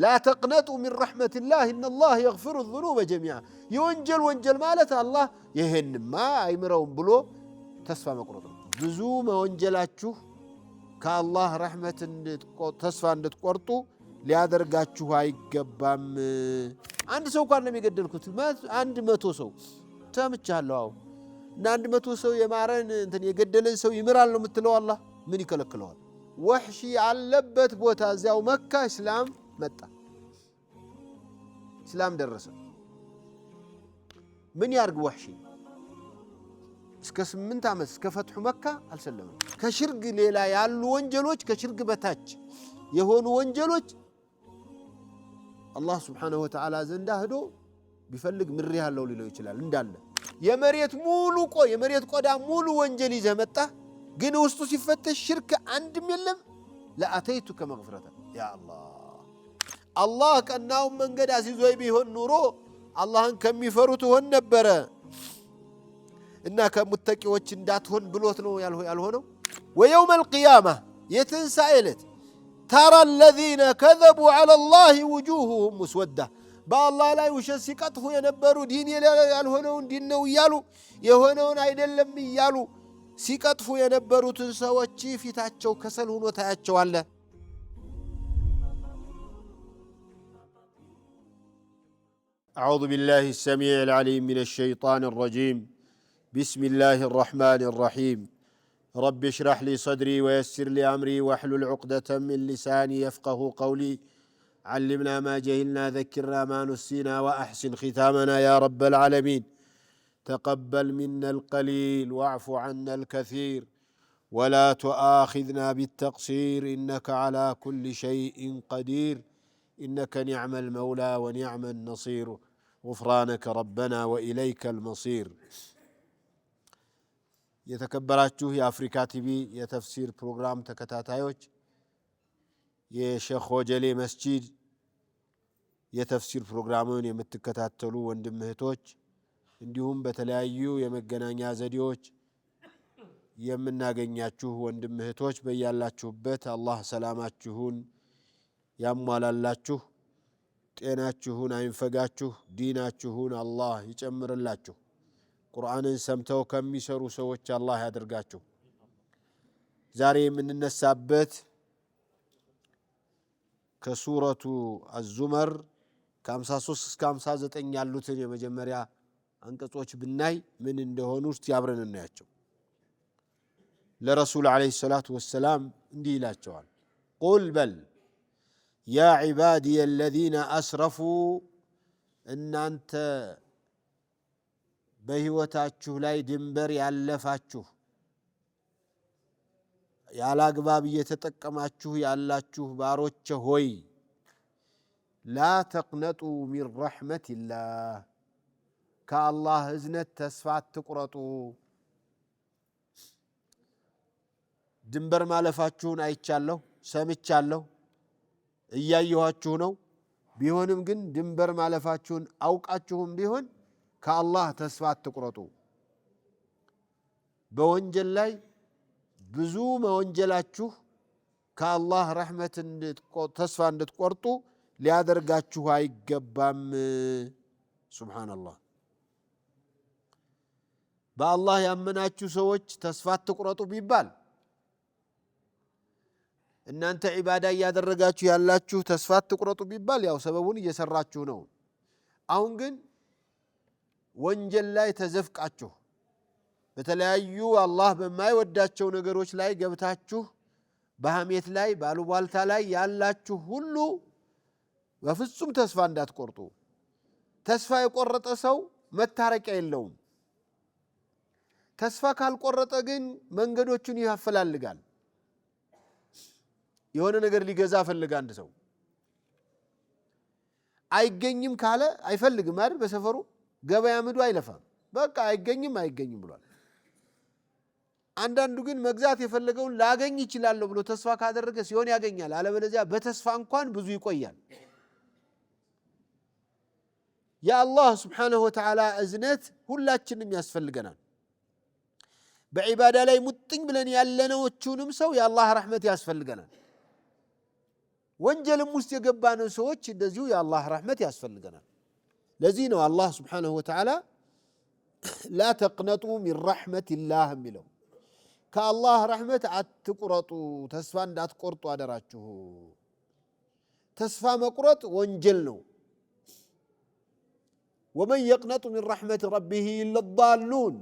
لا تقنطوا من رحمة الله إن الله يغفر الذنوب جميعا وانجل مالت الله يهن ما يمرون بلو تسفى مقروط بزوم وانجلاتشو كالله رحمة تسفى اندتقرطو ሊያደርጋችሁ አይገባም አንድ ሰው እንኳን ነው የሚገደልኩት አንድ 100 ሰው ተምቻለሁ እና 100 ሰው የማረን እንትን የገደለን ሰው ይምራል ነው የምትለው አላህ ምን ይከለክለዋል ወህሺ አለበት ቦታ እዚያው መካ እስላም መጣ እስላም ደረሰ ምን ያርግ ወህሺ እስከ 8 ዓመት እስከ ፈትሑ መካ አልሰለመም ከሽርግ ሌላ ያሉ ወንጀሎች ከሽርግ በታች የሆኑ ወንጀሎች الله سبحانه وتعالى زنده هدو بيفلق مريها اللو للو يشلال اندالة يمريت قدا مولو وانجلي زمتا قنو وستو سفت الشركة عند ميلم لأتيتك مغفرة يا الله كأنهم من قد عزيزوا بيهن نورو الله كم يفروتو النبرة إنك متكي وچنداتهن بلوتنو يالهونو ويوم القيامة يتنسائلت ترى الذين كذبوا على الله وجوههم مسودة بالله لا يشسقطه ينبروا دين يالهونون دينو يالو يهونون አይደለም ይያሉ ሲቀጥፉ የነበሩትን ሰዎች ፊታቸው ከሰል ሆኖ ታያቸዋል أعوذ بالله السميع العليم من الشيطان الرجيم بسم الله الرحمن الرحيم رب اشرح لي صدري ويسر لي أمري واحلل عقدة من لساني يفقه قولي علمنا ما جهلنا ذكرنا ما نسينا وأحسن ختامنا يا رب العالمين تقبل منا القليل واعف عنا الكثير ولا تؤاخذنا بالتقصير إنك على كل شيء قدير إنك نعم المولى ونعم النصير غفرانك ربنا وإليك المصير የተከበራችሁ የአፍሪካ ቲቪ የተፍሲር ፕሮግራም ተከታታዮች የሼኽ ወጀሌ መስጂድ የተፍሲር ፕሮግራሙን የምትከታተሉ ወንድም እህቶች እንዲሁም በተለያዩ የመገናኛ ዘዴዎች የምናገኛችሁ ወንድም እህቶች በእያላችሁበት አላህ ሰላማችሁን ያሟላላችሁ ጤናችሁን አይንፈጋችሁ ዲናችሁን አላህ ይጨምርላችሁ ቁርአንን ሰምተው ከሚሰሩ ሰዎች አላህ ያድርጋችሁ ዛሬ የምንነሳበት ከሱረቱ አዙመር ከ53 እስከ 59 ያሉትን የመጀመሪያ አንቀጾች ብናይ ምን እንደሆኑ እስቲ አብረን እናያቸው ለረሱል አለይሂ ሰላቱ ወሰለም እንዲህ ይላቸዋል ቁል በል ያ ዒባዲየ الذين اسرفوا እናንተ በህይወታችሁ ላይ ድንበር ያለፋችሁ ያላግባብ እየተጠቀማችሁ ያላችሁ ባሮች ሆይ لا تقنطوا من رحمة الله كالله እዝነት ተስፋ አትቁረጡ ድንበር ማለፋችሁን አይቻለሁ ሰምቻለሁ እያየኋችሁ ነው ቢሆንም ግን ድንበር ማለፋችሁን አውቃችሁም ቢሆን ከአላህ ተስፋ አትቁረጡ በወንጀል ላይ ብዙ መወንጀላችሁ ከአላህ ረህመት ተስፋ እንድትቆርጡ ሊያደርጋችሁ አይገባም ሱብሃንአላህ በአላህ ያመናችሁ ሰዎች ተስፋ አትቁረጡ ቢባል እናንተ ዒባዳ ያደረጋችሁ ያላችሁ ተስፋ አትቁረጡ ቢባል ያው ሰበቡን እየሰራችሁ ነው አሁን ግን ወንጀል ላይ ተዘፍቃችሁ በተለያዩ አላህ በማይወዳቸው ነገሮች ላይ ገብታችሁ በሐሜት ላይ ባሉባልታ ላይ ያላችሁ ሁሉ በፍጹም ተስፋ እንዳትቆርጡ ተስፋ የቆረጠ ሰው መታረቂያ የለውም ተስፋ ካልቆረጠ ግን መንገዶቹን ያፈላልጋል የሆነ ነገር ሊገዛ ፈልጋ አንድ ሰው አይገኝም ካለ አይፈልግም አይደል በሰፈሩ ገበያ ምዱ አይለፋም በቃ አይገኝም ብሏል አንዳንዱ ግን መግዛት የፈለገውን ላገኝ ይችላል ብሎ ተስፋ ካደረገ ሲሆን ያገኛል አለበለዚያ በተስፋ እንኳን ብዙ ይቆያል ያ አላህ Subhanahu Wa Ta'ala እዝነት ሁላችንም ያስፈልገናል በዒባዳ ላይ ሙጥኝ ብለን ያለነውቹንም ሰው ያ አላህ ረህመት ያስፈልገናል ወንጀልም ውስጥ የገባን ሰዎች እንደዚሁ የአላህ ረህመት ያስፈልገናል። ለዚህ ነው አላህ Subhanahu Wa Ta'ala لا تقنطوا من رحمة الله የሚለው ከአላህ ረህመት አትቁረጡ ተስፋ እንዳትቆርጡ አደራችሁ። ተስፋ መቁረጥ ወንጀል ነው። ومن يقنط من رحمة ربه إلا الضالون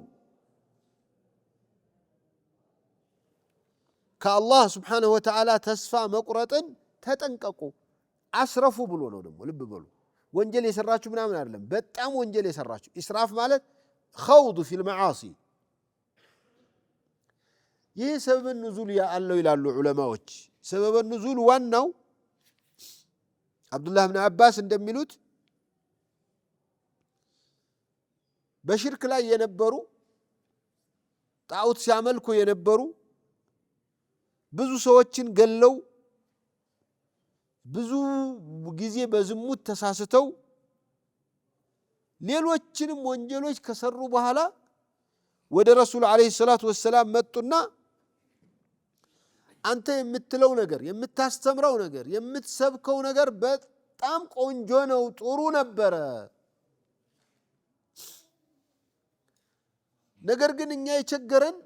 ከአላህ Subhanahu Wa Ta'ala ተስፋ መቁረጥን ተጠንቀቁ አስረፉ ብሎ ነው። ደግሞ ልብ በሉ ወንጀል የሰራችሁ ምናምን አይደለም፣ በጣም ወንጀል የሰራችሁ ኢስራፍ ማለት خوض في المعاصي ይህ ሰበበ ኑዙል ያለው ይላሉ ዑለማዎች። ሰበበ ኑዙል ዋናው አብዱላህ ብን አባስ እንደሚሉት በሽርክ ላይ የነበሩ ጣዖት ሲያመልኩ የነበሩ ብዙ ሰዎችን ገለው ብዙ ጊዜ በዝሙት ተሳስተው ሌሎችንም ወንጀሎች ከሰሩ በኋላ ወደ ረሱል አለይሂ ሰላቱ ወሰለም መጡና አንተ የምትለው ነገር የምታስተምረው ነገር የምትሰብከው ነገር በጣም ቆንጆ ነው፣ ጥሩ ነበረ። ነገር ግን እኛ የቸገረን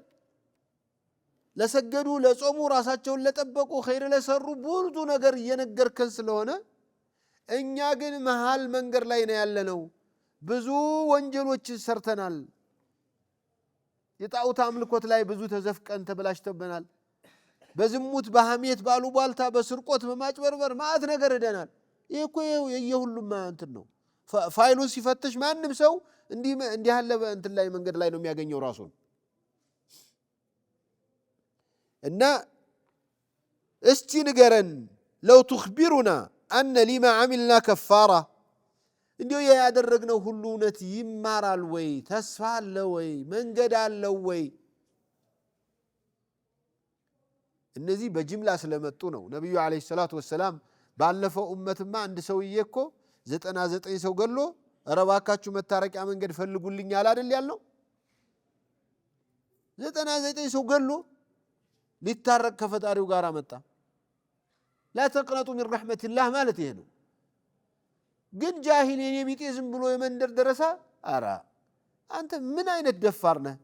ለሰገዱ ለጾሙ ራሳቸውን ለጠበቁ ኸይር ለሰሩ ብዙ ነገር እየነገርከን ስለሆነ እኛ ግን መሃል መንገድ ላይ ነው ያለነው። ብዙ ወንጀሎች ሰርተናል። የጣዖት አምልኮት ላይ ብዙ ተዘፍቀን ተበላሽተብናል። በዝሙት በሐሜት ባሉባልታ በስርቆት በማጭበርበር ማአት ነገር ሄደናል። ይሄ እኮ የሁሉም እንትን ነው። ፋይሉን ሲፈትሽ ማንም ሰው እንዲህ ያለ እንትን ላይ መንገድ ላይ ነው የሚያገኘው ራሱን። እና እስቲ ንገረን ለው ትኽቢሩና አነ ሊማ ዓሚልና ከፋራ እንዲሁ ያደረግነው ሁሉ እውነት ይማራል ወይ? ተስፋ አለ ወይ? መንገድ አለው ወይ? እነዚህ በጅምላ ስለመጡ ነው። ነቢዩ ዓለይሂ ሰላቱ ወሰላም ባለፈው ኡመትማ አንድ ሰውዬ እኮ 99 ሰው ገሎ ኧረ እባካችሁ መታረቂያ መንገድ ፈልጉልኝ አይደል ያለው? 99 ሰው ገሎ ሊታረቅ ከፈጣሪው ጋር መጣ። ላ ተቅነጡ ሚን ረሕመቲላህ ማለት ይሄ ነው። ግን ጃሂል የኔ ቢጤ ዝም ብሎ የመንደር ደረሳ አራ አንተ ምን አይነት ደፋር ነህ?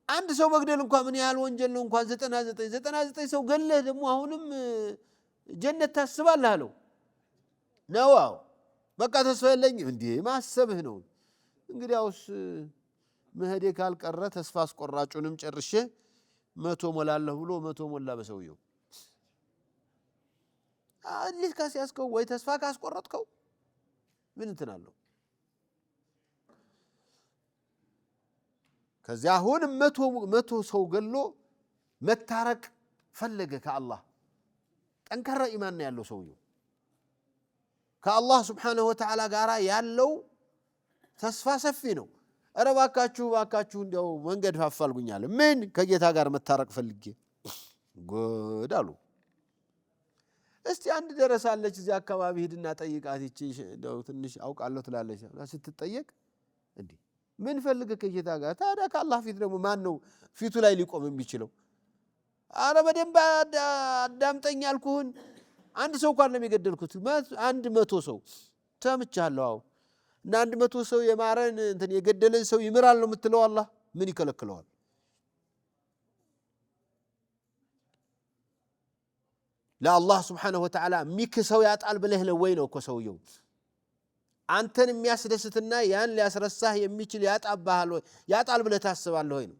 አንድ ሰው መግደል እንኳን ምን ያህል ወንጀል ነው? እንኳን 99 ሰው ገለህ ደግሞ አሁንም ጀነት ታስባለህ አለው ነው። አዎ በቃ ተስፋ የለኝም እንዴ ማሰብህ ነው። እንግዲያውስ መሄዴ ካልቀረ ተስፋ አስቆራጩንም ጨርሼ 100 ሞላለሁ ብሎ 100 ሞላ በሰውየው። አዲስ ካስያዝከው ወይ ተስፋ ካስቆረጥከው ምን እንትናለሁ? ከዚያ አሁን 100 ሰው ገሎ መታረቅ ፈለገ ከአላህ። ጠንካራ ኢማን ነው ያለው ሰውየው። ከአላህ Subhanahu Wa Ta'ala ጋራ ያለው ተስፋ ሰፊ ነው። ኧረ እባካችሁ እንዲያው መንገድ አፋልጉኛል። ምን ከጌታ ጋር መታረቅ ፈልጌ ጉድ አሉ። እስቲ አንድ ደረሳለች እዚህ አካባቢ ሄድና ጠይቃት፣ ይቺ እንደው ትንሽ አውቃለሁ ትላለች። ስትጠየቅ እንዴ ምን ፈልገህ ከጌታ ጋር? ታዲያ ከአላህ ፊት ደግሞ ማን ነው ፊቱ ላይ ሊቆም የሚችለው? አረ በደንብ አዳምጠኝ አልኩህን። አንድ ሰው እንኳን ነው የገደልኩት። 100 ሰው ተምቻለሁ። አዎ እና 100 ሰው የማረን እንትን የገደለን ሰው ይምራል ነው የምትለው? አላህ ምን ይከለክለዋል? ለአላህ Subhanahu Wa Ta'ala ሚክሰው ያጣል ብለህ ነው ወይ ነው እኮ ሰውየው አንተን የሚያስደስትና ያን ሊያስረሳህ የሚችል ያጣባሃል ወይ ያጣል ብለህ ታስባለህ ወይ ነው?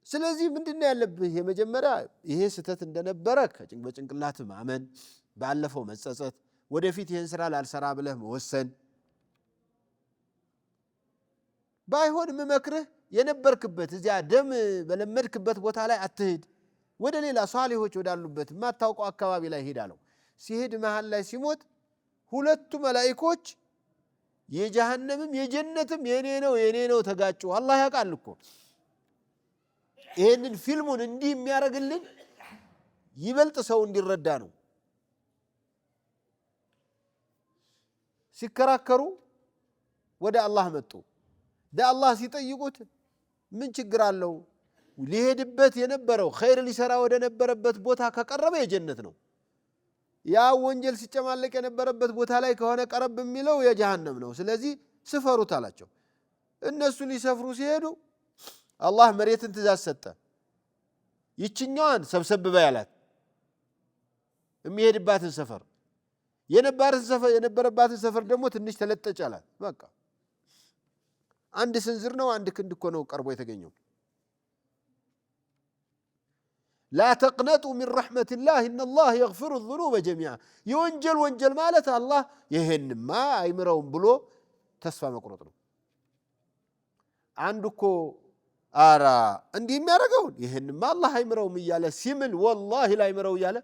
ስለዚህ ምንድነው ያለብህ? የመጀመሪያ ይሄ ስተት እንደነበረ በጭንቅላት ማመን፣ ባለፈው መጸጸት፣ ወደፊት ይሄን ስራ ላልሰራ ብለህ መወሰን። ባይሆን መመክርህ የነበርክበት እዚያ ደም በለመድክበት ቦታ ላይ አትሂድ። ወደ ሌላ ሷሊሆች ወዳሉበት ማታውቀው አካባቢ ላይ ሄዳለው። ሲሄድ መሃል ላይ ሲሞት ሁለቱ መላእክቶች የጀሃነምም የጀነትም የኔ ነው ተጋጩ። አላህ ያውቃል እኮ። ይሄንን ፊልሙን እንዲህ የሚያረግልን ይበልጥ ሰው እንዲረዳ ነው። ሲከራከሩ ወደ አላህ መጡ። ለአላህ ሲጠይቁት ምን ችግር አለው? ሊሄድበት የነበረው ኸይር ሊሰራ ወደ ነበረበት ቦታ ከቀረበ የጀነት ነው። ያ ወንጀል ሲጨማለቅ የነበረበት ቦታ ላይ ከሆነ ቀረብ የሚለው የጀሃነም ነው። ስለዚህ ስፈሩት አላቸው። እነሱ ሊሰፍሩ ሲሄዱ አላህ መሬትን ትእዛዝ ሰጠ። ይችኛዋን ሰብሰብ በይ አላት። የሚሄድባትን ሰፈር የነበረባትን ሰፈር ደግሞ ትንሽ ተለጠጭ አላት። በቃ አንድ ስንዝር ነው፣ አንድ ክንድ እኮ ነው ቀርቦ የተገኘው። لا تقنطوا من رحمة الله إن الله يغفر الذنوب جميعا ወንጀል ማለት አላህ ይሄንማ አይምረውም ብሎ ተስፋ መቁረጥ ነው። አንዱ እኮ አራ እንዲህ የሚያደርገውን ይሄንማ አላህ አይምረውም እያለ ሲምል ወላሂ ላይምረው እያለ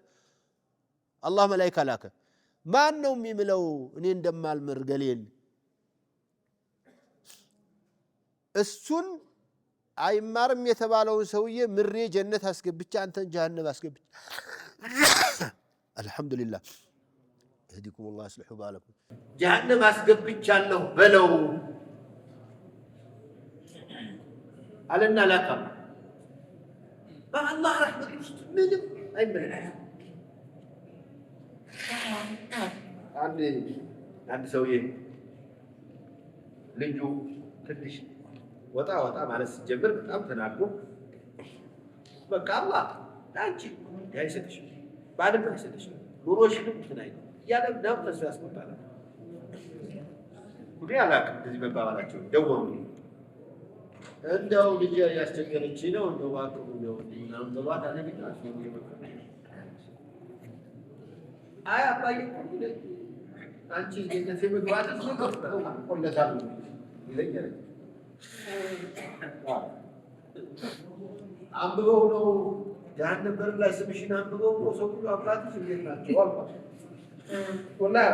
አላህ መላኢካ ላከ። ማን ነው የሚምለው እኔ እንደማልምር ገሌል? እሱን አይማርም የተባለውን ሰውዬ ምሬ ጀነት አስገብቻ አንተን ጀሃነም አስገብቻ አልহামዱሊላህ እህዲኩም الله يصلح بالكم ጀሃነም አስገብቻለሁ በለው አለና ላከም። በአላህ ረህመት ውስጥ ምንም አይመለከትም። አንድ ሰውዬ ልጁ ትንሽ ወጣ ማለት ሲጀምር በጣም ተናዶ በቃ አላህ አንቺ ያይሰጥሽ ባድም ያይሰጥሽ ኑሮሽንም ትናይ ያለ ነው ተስፋ ያስቆጣል። ሁሌ አላውቅም እንደዚህ መባባላቸው ደወሉ። እንደው ልጅ ያስቸገረች ነው እንደው ባክሩ ነው ምናምን ተባለ አለኝና አይ አባዬ አንቺ እንደዚህ መግባትሽ ነው ቆለታል ይለኛል። አንብበው ነው ጀሃነም በር ላይ ስምሽን አንብበው ነው ሰው ሁሉ አባትሽ እንዴት ናቸው አልኳት። ወላሂ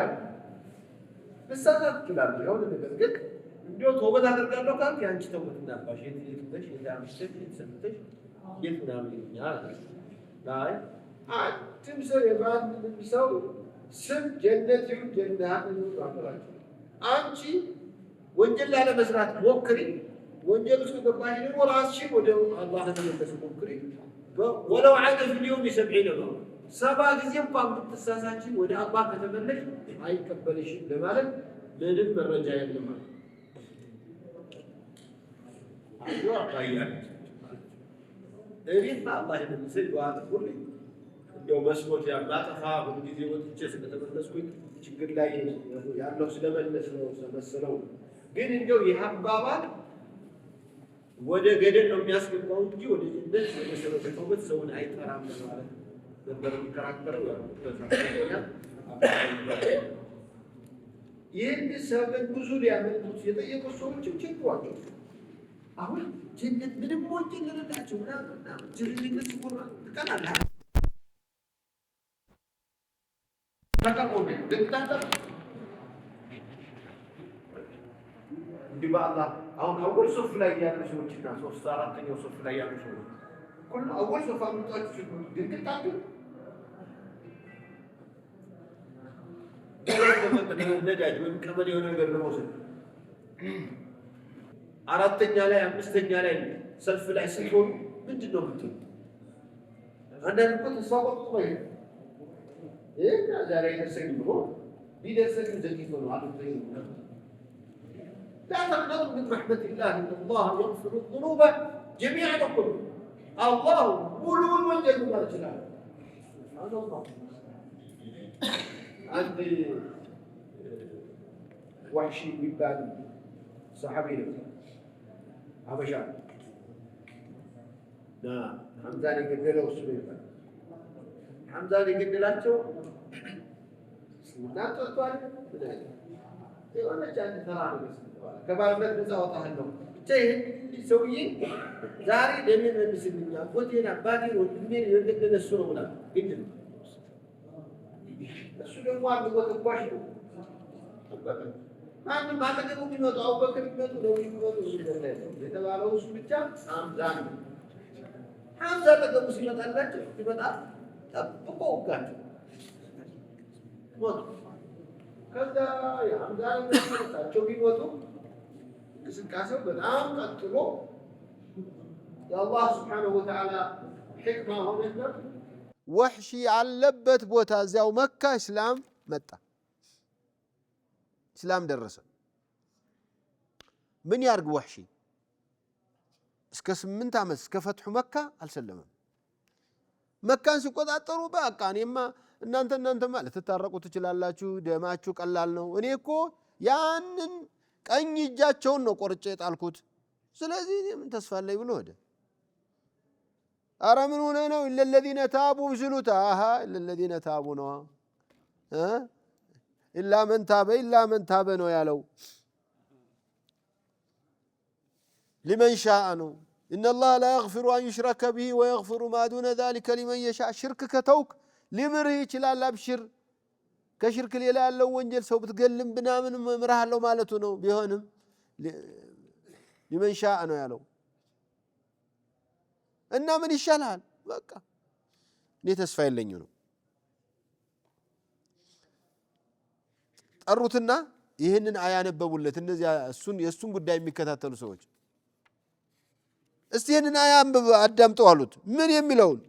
ልሳሳት እችላለሁ የሆነ ነገር ግን እንዲያው ተውበት አደርጋለሁ ካልክ የአንቺ ተውበት እንዳባሽ የትልቅበሽ የዳምሽተሽ የተሰምተሽ የት ምናምን ይሉኛል። ላይ አንድም ሰው የማንም ሰው ስም ጀነት ይሁን ጀሃነም ይሁን አፈራቸው። አንቺ ወንጀል ላለመስራት ሞክሪ። ወንጀል ውስጥ ገባሽ ደግሞ ራስሽን ወደ አላህ ለመመለስ ሞክሪ። ወለው ዓደ ፊል የውም 70 ነው 70 ጊዜ እንኳን ብትሳሳቺ ወደ አላህ ከተመለሽ አይቀበልሽም ለማለት ምንም መረጃ የለም። አዩ አባያል እሪት አላህ ይመስል ዋት ሁሉ እንደው መስሎት ያባጠፋ ሁሉ ጊዜ ወጥቼ ስለተመለስኩኝ ችግር ላይ ያለው ስለመለስ ነው መሰለው። ግን እንደው ይሐባባል ወደ ገደል ነው የሚያስገባው እንጂ ወደ ጀነት መሰረተ ተውበት ሰውን አይጠራም ማለት ነበር የሚከራከረው። ይህን ሰበብ ብዙ ሊያመጡት የጠየቁ ሰዎች ችግሯቸው አሁን ጀነት ምንም ወንጀል ለሌላቸው ምናምን ጀነት ሲቆራ ትቀናለህ ተቀቆም ድንታታ ዲባላ አሁን አወል ሶፍ ላይ ያሉ ሰዎችና 3-4ኛው ሶፍ ላይ ያሉ ሰዎች ሁሉ አወል ሶፍ አምጣችሁ ድንታታ ነዳጅ ወይም ቀበሌ የሆነ ነገር ለመውሰድ 4ኛ ላይ 5ኛ ላይ ሰልፍ ላይ ሲሆን ምንድን ነው የምትሉ? አንዳንድ እኮ ተስፋ ቆርጦ ነው ይሄ ዛሬ ደርሰኝ ብሎ ቢደርሰኝ ዘግይቶ ነው አልተኝ ነው። لا تقنطوا من رحمة الله إن الله يغفر الذنوب جميعا كلها. الله كل وجه ما رجلا. سبحان الله. عندي وحشي بيبان صحابي حبشان. نعم حمزاني قدله وسليمان. حمزاني قدلاته. نعم تقول بداية. የሆነ ቻንስ ተራራ ከባርነት ነፃ ወጣለሁ ብቻ ይሄን ሰውዬ ዛሬ ለምን መልስልኛ ወቴና ባዲሮ ምን የገደለሱ ነው ብላ ግን እሱ ደግሞ አልወጣባሽ ነው ማን ማጠቀሙ ቢመጣው አቡበክር ቢመጡ ነው ቢመጡ የተባለው እሱ ብቻ ሐምዛ ተቀሙ ሲመጣላቸው ይመጣ ጠብቆ ወጋቸው ሞት ከዛ ያምዛን ታቸው ቢወጡ እንቅስቃሴው በጣም ቀጥሎ يا الله سبحانه وتعالى حكمة هنا وحشي علبت بوتا زيو مكة إسلام متى إسلام درس من يارق وحشي اسكسم من تعمل اسكفتح مكة السلام مكة سقط أطروا بقى كان يما إن أنت ما لتترقوا تجلالاتشو دماتشو قلالنو ونيكو ያንን ቀኝ እጃቸውን ነው ቆርጬ ጣልኩት ስለዚህ ምን ተስፋ አለኝ ብሎ ሄደ አረ ምን ሆነ ነው ለለذين تابوا بزلوታ ለለذين تابوا ነው إلا من تاب ነው ያለው لمن شاء ነው إن الله لا يغفر أن يشرك به ويغفر ما دون ذلك لمن يشاء شرك كتوك لمره ይችላል አብሽር ከሽርክ ሌላ ያለው ወንጀል ሰው ብትገልም ብናምን መምራሃለው ማለቱ ነው ቢሆንም لمن شاء ነው ያለው እና ምን ይሻላል በቃ እኔ ተስፋ የለኝ ነው ጠሩትና ይሄንን አያነበቡለት እነዚያ የሱን ጉዳይ የሚከታተሉ ሰዎች እስቲ ይሄንን አያ አዳምጠው አሉት ምን የሚለውን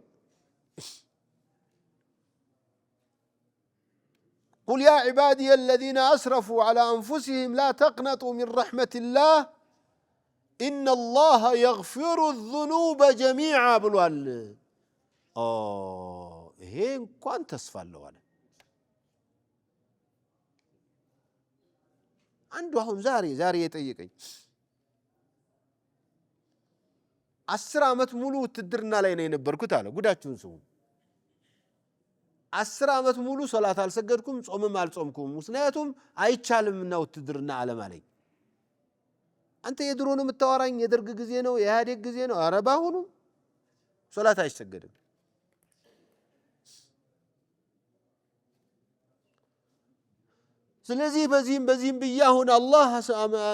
قل يا عبادي الذين أسرفوا على أنفسهم لا تقنطوا من رحمة الله إن الله يغفر الذنوب جميعا بلوال هي كون تصفى له عنده هم زاري يطيقኝ 10 ዓመት ሙሉ ትድርና ላይ ነው የነበርኩት አለ ጉዳችሁን ስሙ 10 ዓመት ሙሉ ሶላት አልሰገድኩም ጾምም አልጾምኩም ምክንያቱም አይቻልምና ውትድርና ዓለም አለኝ አንተ የድሮን የምታወራኝ የደርግ ጊዜ ነው የኢህአዴግ ጊዜ ነው አረባሁኑ ሶላት አይሰገድም ስለዚህ በዚህም በያሁን አላህ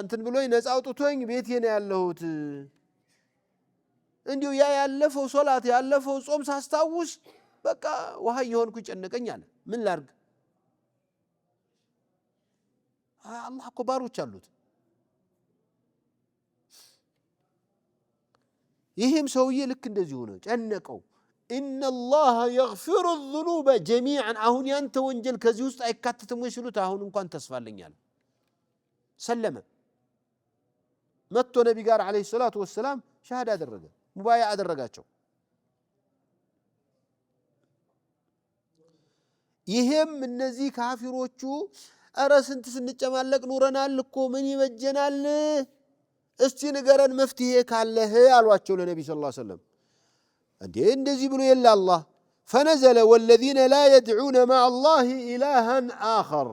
እንትን ብሎኝ ነፃ አውጥቶኝ ቤቴ ነው ያለሁት እንዲሁ ያ ያለፈው ሶላት ያለፈው ጾም ሳስታውስ በቃ ውሃ ይሆንኩ ጨነቀኛል ምን ላርግ አላህ እኮ ባሮች አሉት ይሄም ሰውዬ ልክ እንደዚህ ሆነ ጨነቀው إن الله يغفر الذنوب جميعا አሁን ያንተ ወንጀል ከዚህ ውስጥ አይካተትም ወይ ሲሉት አሁን እንኳን ተስፋለኛል ሰለመ መጥቶ ነብይ ጋር አለይሂ ሰላቱ ወሰለም ሻሃዳ አደረገ ሙባያ አደረጋቸው ይሄም እነዚህ ካፊሮቹ አረ ስንት ስንጨማለቅ ኑረናል እኮ ምን ይበጀናል እስቲ ንገረን መፍትሄ ካለህ አሏቸው ለነብይ ሰለላሁ ዐለይሂ ወሰለም እንዴ እንደዚህ ብሎ የለ አላህ فنزل والذين لا يدعون مع الله إلها آخر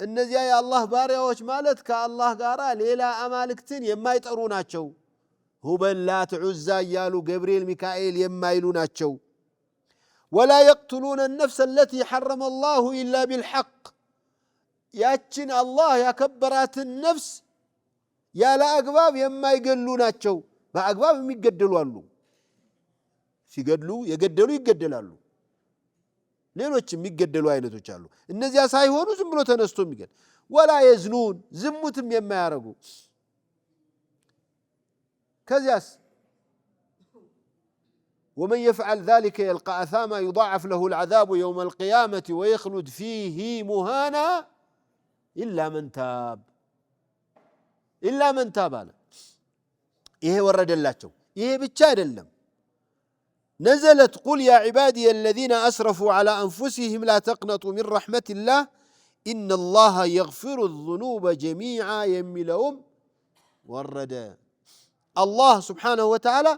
እነዚያ የአላህ ባሪያዎች ማለት ከአላህ ጋር ሌላ አማልክትን የማይጠሩ ናቸው ሁበል ላት ዑዛ ያሉ ገብርኤል ሚካኤል የማይሉ ናቸው ولا يقتلون النفس التي حرم الله إلا بالحق ያችን አላህ ያከበራት ነፍስ ያለ አግባብ የማይገሉ ናቸው በአግባብ የሚገደሉ አሉ ሲገድሉ የገደሉ ይገደላሉ ሌሎች የሚገደሉ አይነቶች አሉ እነዚያ ሳይሆኑ ዝም ብሎ ተነስቶ የሚገል ولا يزنون ዝሙትም የማያረጉ ከዚያስ ومن يفعل ذلك يلقى أثاما يضاعف له العذاب يوم القيامة ويخلد فيه مهانا إلا من تاب على إيه ورد اللاتو إيه بتشاد اللم نزلت قل يا عبادي الذين أسرفوا على أنفسهم لا تقنطوا من رحمة الله إن الله يغفر الذنوب جميعا يملهم ورد الله سبحانه وتعالى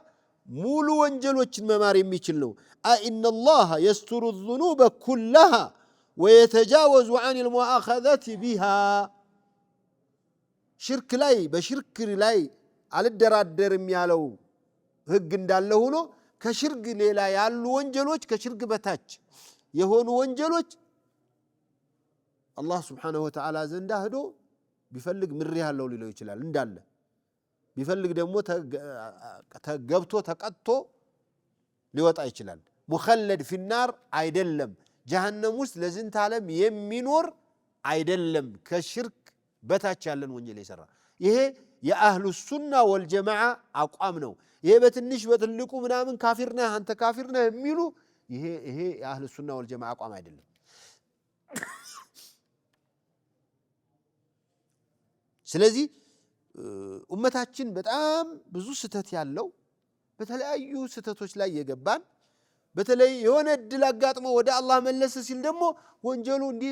مولو وانجلوچن ممار يميچل نو إن الله يستر الذنوب كلها ويتجاوز عن المؤاخذة بها شرك لاي بشرك لاي على الدرادر يالو ህግ እንዳለ ሆኖ ከሽርክ ሌላ ያሉ ወንጀሎች ከሽርክ በታች የሆኑ ወንጀሎች አላህ Subhanahu Wa Ta'ala ዘንዳ ሄዶ ቢፈልግ ምሪ ያለው ሊለው ይችላል እንዳለ ቢፈልግ ደግሞ ተገብቶ ተቀጥቶ ሊወጣ ይችላል ሙኸለድ في النار አይደለም ጀሃነም ውስጥ ለዝንተ ዓለም የሚኖር አይደለም ከሽርክ በታች ያለን ወንጀል ይሰራ ይሄ የአህሉ ሱና ወልጀማዓ አቋም ነው። ይሄ በትንሽ በትልቁ ምናምን ካፊር ነህ አንተ ካፊር ነህ የሚሉ ይሄ የአህሉ ሱና ወልጀማዓ አቋም አይደለም። ስለዚህ ኡመታችን በጣም ብዙ ስተት ያለው በተለያዩ ስተቶች ላይ የገባን በተለይ የሆነ እድል አጋጥሞ ወደ አላህ መለስ ሲል ደግሞ ወንጀሉ እንዲህ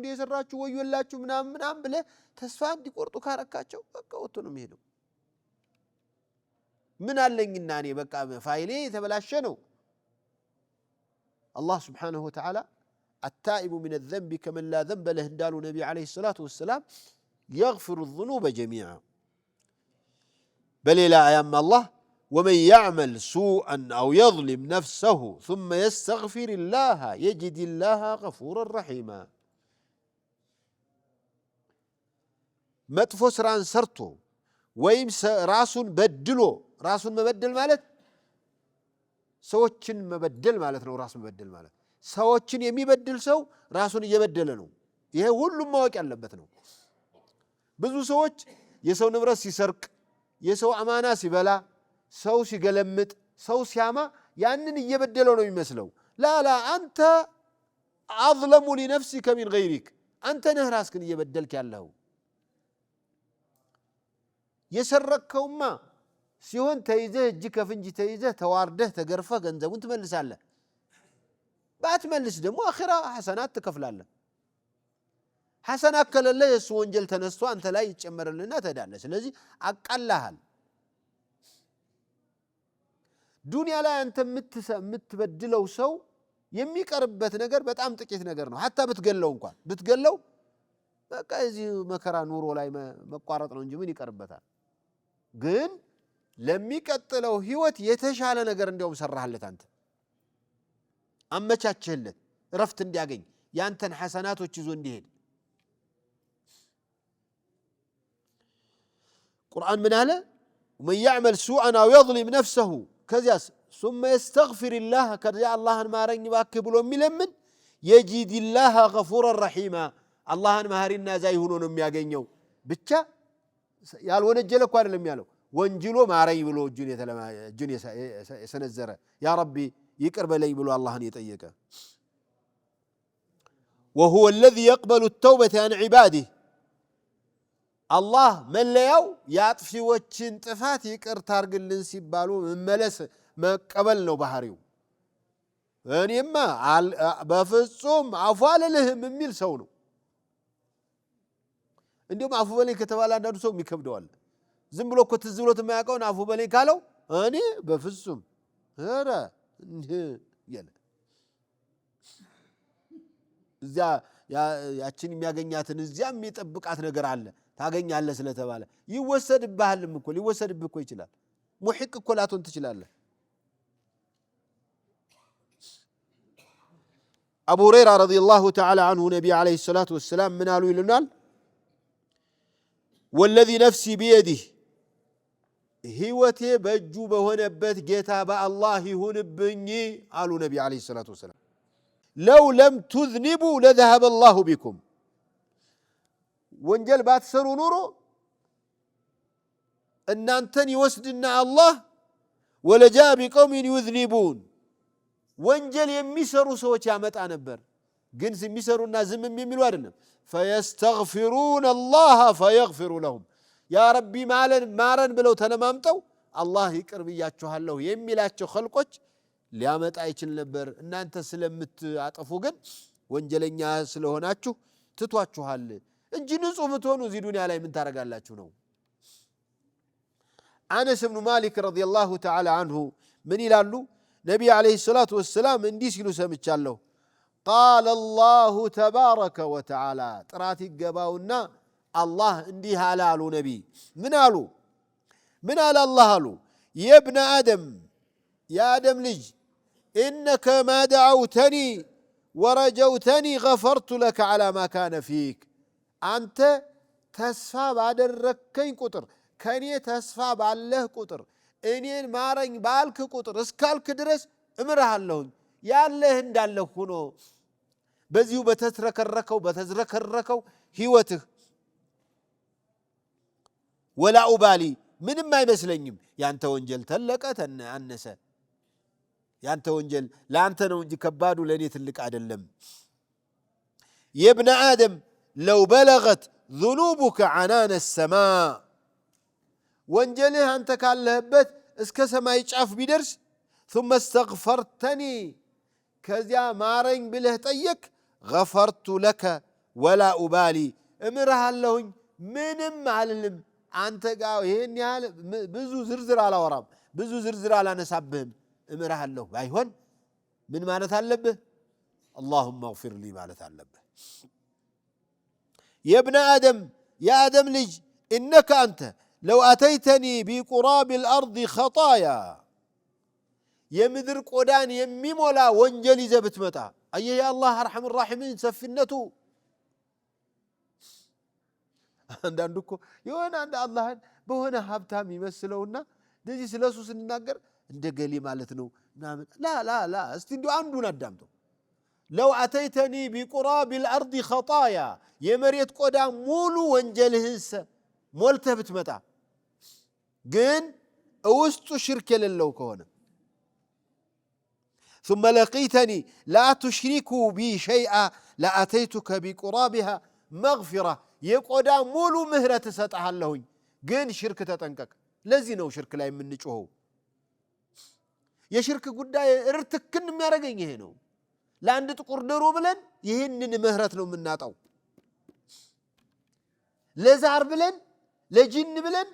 የሰራችሁ ወዮላችሁ ምናምን ብለህ ተስፋ እንዲቆርጡ ካረካቸው በቃ ወጥቶ ነው የሚሄደው። ምን አለኝና እኔ በቃ ፋይሌ የተበላሸ ነው። አላህ ስብሓነሁ ወተዓላ አታኢቡ ሚነ ዘንቢ ከመን ላ ዘንበ ለህ እንዳሉ ነቢ ዓለይሂ ሰላቱ ወሰላም የግፊሩ ዙኑበ ጀሚዓ። በሌላ አያም አላህ ወመን ያዕመል ሱአን አው የዝሊም ነፍሰሁ ሱመ የስተግፊሪላህ የጅድላህ ገፉረን ረሒማ። መጥፎ ስራን ሰርቶ ወይም ራሱን በድሎ፣ ራሱን መበደል ማለት ሰዎችን መበደል ማለት ነው። ራስ መበደል ማለት ሰዎችን የሚበድል ሰው ራሱን እየበደለ ነው። ይሄ ሁሉም ማወቅ ያለበት ነው። ብዙ ሰዎች የሰው ንብረት ሲሰርቅ፣ የሰው አማና ሲበላ፣ ሰው ሲገለምጥ፣ ሰው ሲያማ ያንን እየበደለው ነው የሚመስለው። ላላ አንተ አዝለሙ ሊነፍሲከ ሚን ገይሪክ፣ አንተ ነህ ራስህን እየበደልክ ያለው። የሰረቅከውማ ሲሆን ተይዘህ እጅ ከፍንጅ ተይዘህ ተዋርደህ ተገርፈህ ገንዘቡን ትመልሳለህ። ባትመልስ ደግሞ አኺራ ሐሰናት ትከፍላለህ። ሐሰናት ከሌለ የእሱ ወንጀል ተነስቶ አንተ ላይ ይጨመርልና ትሄዳለህ። ስለዚህ አቃላሃል። ዱንያ ላይ አንተ የምትበድለው ሰው የሚቀርበት ነገር በጣም ጥቂት ነገር ነው። ሐታ ብትገለው እንኳን ብትገለው በቃ እዚህ መከራ ኑሮ ላይ መቋረጥ ነው እንጂ ምን ይቀርበታል? ግን ለሚቀጥለው ህይወት የተሻለ ነገር እንዲያውም ሰራህለት፣ አንተ አመቻችህለት ረፍት እንዲያገኝ ያንተን ሐሰናቶች ይዞ እንዲሄድ። ቁርአን ምን አለ? ወመን ያዕመል ሱአን አው የዝሊም ነፍሰሁ ከዚያስ ሱመ የስተግፊሪላህ ከዚያ አላህን ማረኝ እባክህ ብሎ የሚለምን የጂድላህ ገፉረን ረሒማ አላህን መሐሪና ዛይ ሆኖ ነው የሚያገኘው። ብቻ ያልወነጀለ እኮ አይደለም ያለው ወንጅሎ ማረኝ ብሎ እጁን የሰነዘረ ያ ረቢ ይቅር በለኝ ብሎ አላህን የጠየቀ። ወሁወ አለዚ የቅበሉ ተውበተ አን ዒባዲህ አላህ መለያው የአጥፊዎችን ጥፋት ይቅርታ አርግልን ሲባሉ መመለስ መቀበል ነው ባህሪው። እኔማ በፍጹም አፉ አልልህም የሚል ሰው ነው። እንዲሁም አፉ በለኝ ከተባለ አንዳንዱ ሰው የሚከብደዋል። ዝም ብሎ እኮ ትዝ ብሎት የማያውቀውን አፉ በለኝ ካለው እኔ በፍጹም ኧረ ያለ እዚያ ያችን የሚያገኛትን እዚያ የሚጠብቃት ነገር አለ ታገኛለህ ስለተባለ ይወሰድብሃልም እኮ ሊወሰድብህ እኮ ይችላል። ሙሒቅ እኮ ላትሆን ትችላለህ። አቡ ሁረይራ ረዲየላሁ ተዓላ አንሁ ነቢ ዓለይሂ ሰላቱ ወሰላም ምን አሉ ይሉናል? ወለዚ ነፍሲ ቢየዲህ ህይወቴ በእጁ በሆነበት ጌታ በአላህ ይሁንብኝ አሉ ነቢ ዓለይሂ ሰላቱ ወሰላም። ለው ለም ቱዝኒቡ ለዘሀበ አላሁ ቢኩም ወንጀል ባትሰሩ ኑሮ እናንተን ይወስድና አላህ ወለጃ ቢቀውሚን ዩዝኒቡን ወንጀል የሚሰሩ ሰዎች ያመጣ ነበር። ግን የሚሰሩና ዝምም የሚሉ አይደለም። ፈየስተግፊሩን አላህ ፈየግፊሩ ለሁም ያ ረቢ ማረን ብለው ተለማምጠው አላህ ይቅር ብያችኋለሁ የሚላቸው ኸልቆች ሊያመጣ ይችል ነበር። እናንተ ስለምትአጠፉ ግን ወንጀለኛ ስለሆናችሁ ትቷችኋል እንጂ ንጹህ ብትሆኑ እዚህ ዱንያ ላይ ምን ታረጋላችሁ ነው። አነስ ብኑ ማሊክ ረዲየላሁ ተዓላ አንሁ ምን ይላሉ? ነቢ ዓለይሂ ሰላቱ ወሰላም እንዲህ ሲሉ ሰምቻለሁ። ቃለ አላሁ ተባረከ ወተዓላ ጥራት ይገባውና አላህ እንዲህ አለ አሉ። ነቢ ምን አሉ? ምን አለ አላህ አሉ? የብነ አደም የአደም ልጅ ኢነከ ማ ደዐውተኒ ወረጀውተኒ ገፈርቱ ለከ ዐላ ማ ካነ ፊክ አንተ ተስፋ ባደረከኝ ቁጥር ከእኔ ተስፋ ባለህ ቁጥር እኔን ማረኝ ባልክ ቁጥር እስካልክ ድረስ እምርሃለሁኝ ያለህ እንዳለህ ሆኖ በዚሁ በተዝረከረከው ህይወትህ ወላ ኡባሊ ምንም አይመስለኝም ያንተ ወንጀል ተለቀ አነሰ ያንተ ወንጀል ለአንተ ነው እንጂ ከባዱ ለእኔ ትልቅ አይደለም የብነ አደም ለው በለገት ذنوبك عنان السماء ወንጀልህ አንተ ካለህበት እስከ ሰማይ ጫፍ ቢደርስ ثم استغفرتني ከዚያ ማረኝ ብለህ ጠየቅ غفرت لك ولا أبالي እምርሃለሁኝ ምንም አልልም አንተ ጋር ይሄን ያህል ብዙ ዝርዝር አላወራም ብዙ ዝርዝር አላነሳብህም እምርሃለሁ ባይሆን ምን ማለት አለብህ اللهم اغفر لي ማለት አለብህ يا ابن آدم يا آدم لج إنك أنت لو أتيتني بقراب الأرض خطايا يمذر قدان يمي مولا وانجلي زبت متى أي يا الله أرحم الراحمين سفنته عندنا يوانا عند الله بهنا هابتام يمثلونا دجي سلاسو سنناقر عند قلي مالتنو لا لا لا استندو عندنا الدامتو لو أتيتني بقراب الأرض خطايا يمريت قدام مولو وانجلهنس مولته بتمتع قن اوستو شرك للو كونه ثم لقيتني لا تشركوا بي شيئا لأتيتك بقرابها مغفرة يقدام مولو مهرة ستعها اللهوين قن شرك تتنكك لزينو شرك لا يمن نجوهو يشرك قدا ارتكن ميارقين يهينو لأن تقردروا بلن يهنن مهرة لو من ناطو لزعر بلن لجن بلن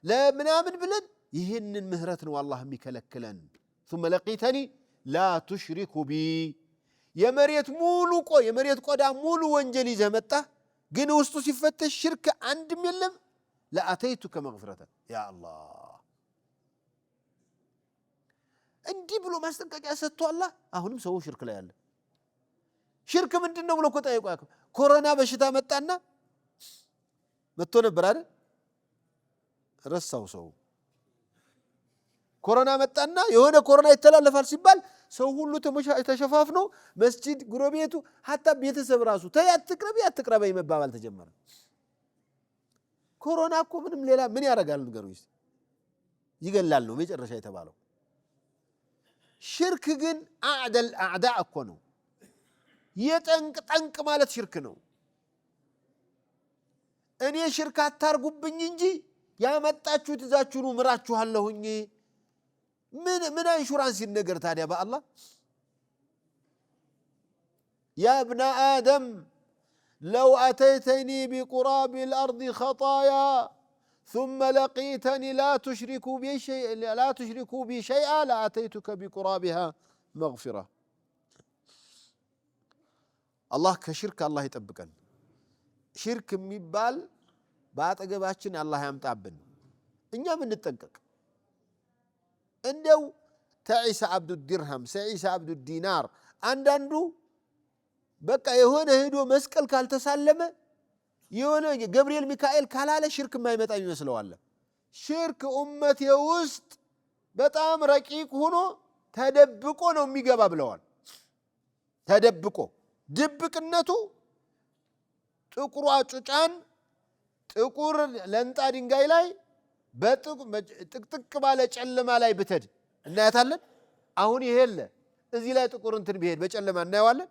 لا منامن بلن يهنن مهرة والله ميكلكلن ثم لقيتني لا تشرك بي يا مريت مولو قو يا مريت قدا مولو وانجلي زمتا قن وسطو صفت الشرك عند ميلم لا أتيتك مغفرة يا الله እንዲህ ብሎ ማስጠንቀቂያ ሰጥቶ አላህ አሁንም ሰው ሽርክ ላይ ያለ ሽርክ ምንድነው ብሎ ቆጣይቋክ ኮሮና በሽታ መጣና መጥቶ ነበር አይደል ረሳው ሰው ኮሮና መጣና የሆነ ኮሮና ይተላለፋል ሲባል ሰው ሁሉ ተሸፋፍኖ መስጂድ ጉሮቤቱ hatta ቤተሰብ ራሱ ተያትቅረብ ይመባባል ተጀመረ ኮሮና እኮ ምንም ሌላ ምን ያረጋል ንገሩኝ ይገላል ነው መጨረሻ የተባለው ሽርክ ግን አዕደል አዕዳእ እኮ ነው የጠንቅ ማለት ሽርክ ነው እኔ ሽርክ አታርጉብኝ እንጂ ያመጣችሁት እዛችሁኑ ምራችኋለሁኝ ምን ኢንሹራንስ ይነገር ታዲያ በአላህ يا ابن آدم لو أتيتني بقراب الأرض خطايا ثم لقيتني لا تشركوا بي شيئا لأتيتك بقرابها مغفرة الله كشرك الله يطبقن شرك የሚባል ባጠገባችን አላህ ያምጣብን እኛ ምን እንጠንቀቅ እንደው ተዒሳ አብዱ الدرهم ሰዒሳ አብዱ الدينار አንዳንዱ በቃ የሆነ ሄዶ መስቀል ካልተሳለመ የሆነ ገብርኤል ሚካኤል ካላለ ሽርክ የማይመጣ ይመስለዋል ሽርክ ኡመት የውስጥ በጣም ረቂቅ ሆኖ ተደብቆ ነው የሚገባ ብለዋል ተደብቆ ድብቅነቱ ጥቁሩ አጩጫን ጥቁር ለንጣ ድንጋይ ላይ በጥቅጥቅ ባለ ጨለማ ላይ ብትድ እናያታለን አሁን ይሄለ እዚህ ላይ ጥቁር እንትን ቢሄድ በጨለማ እናያዋለን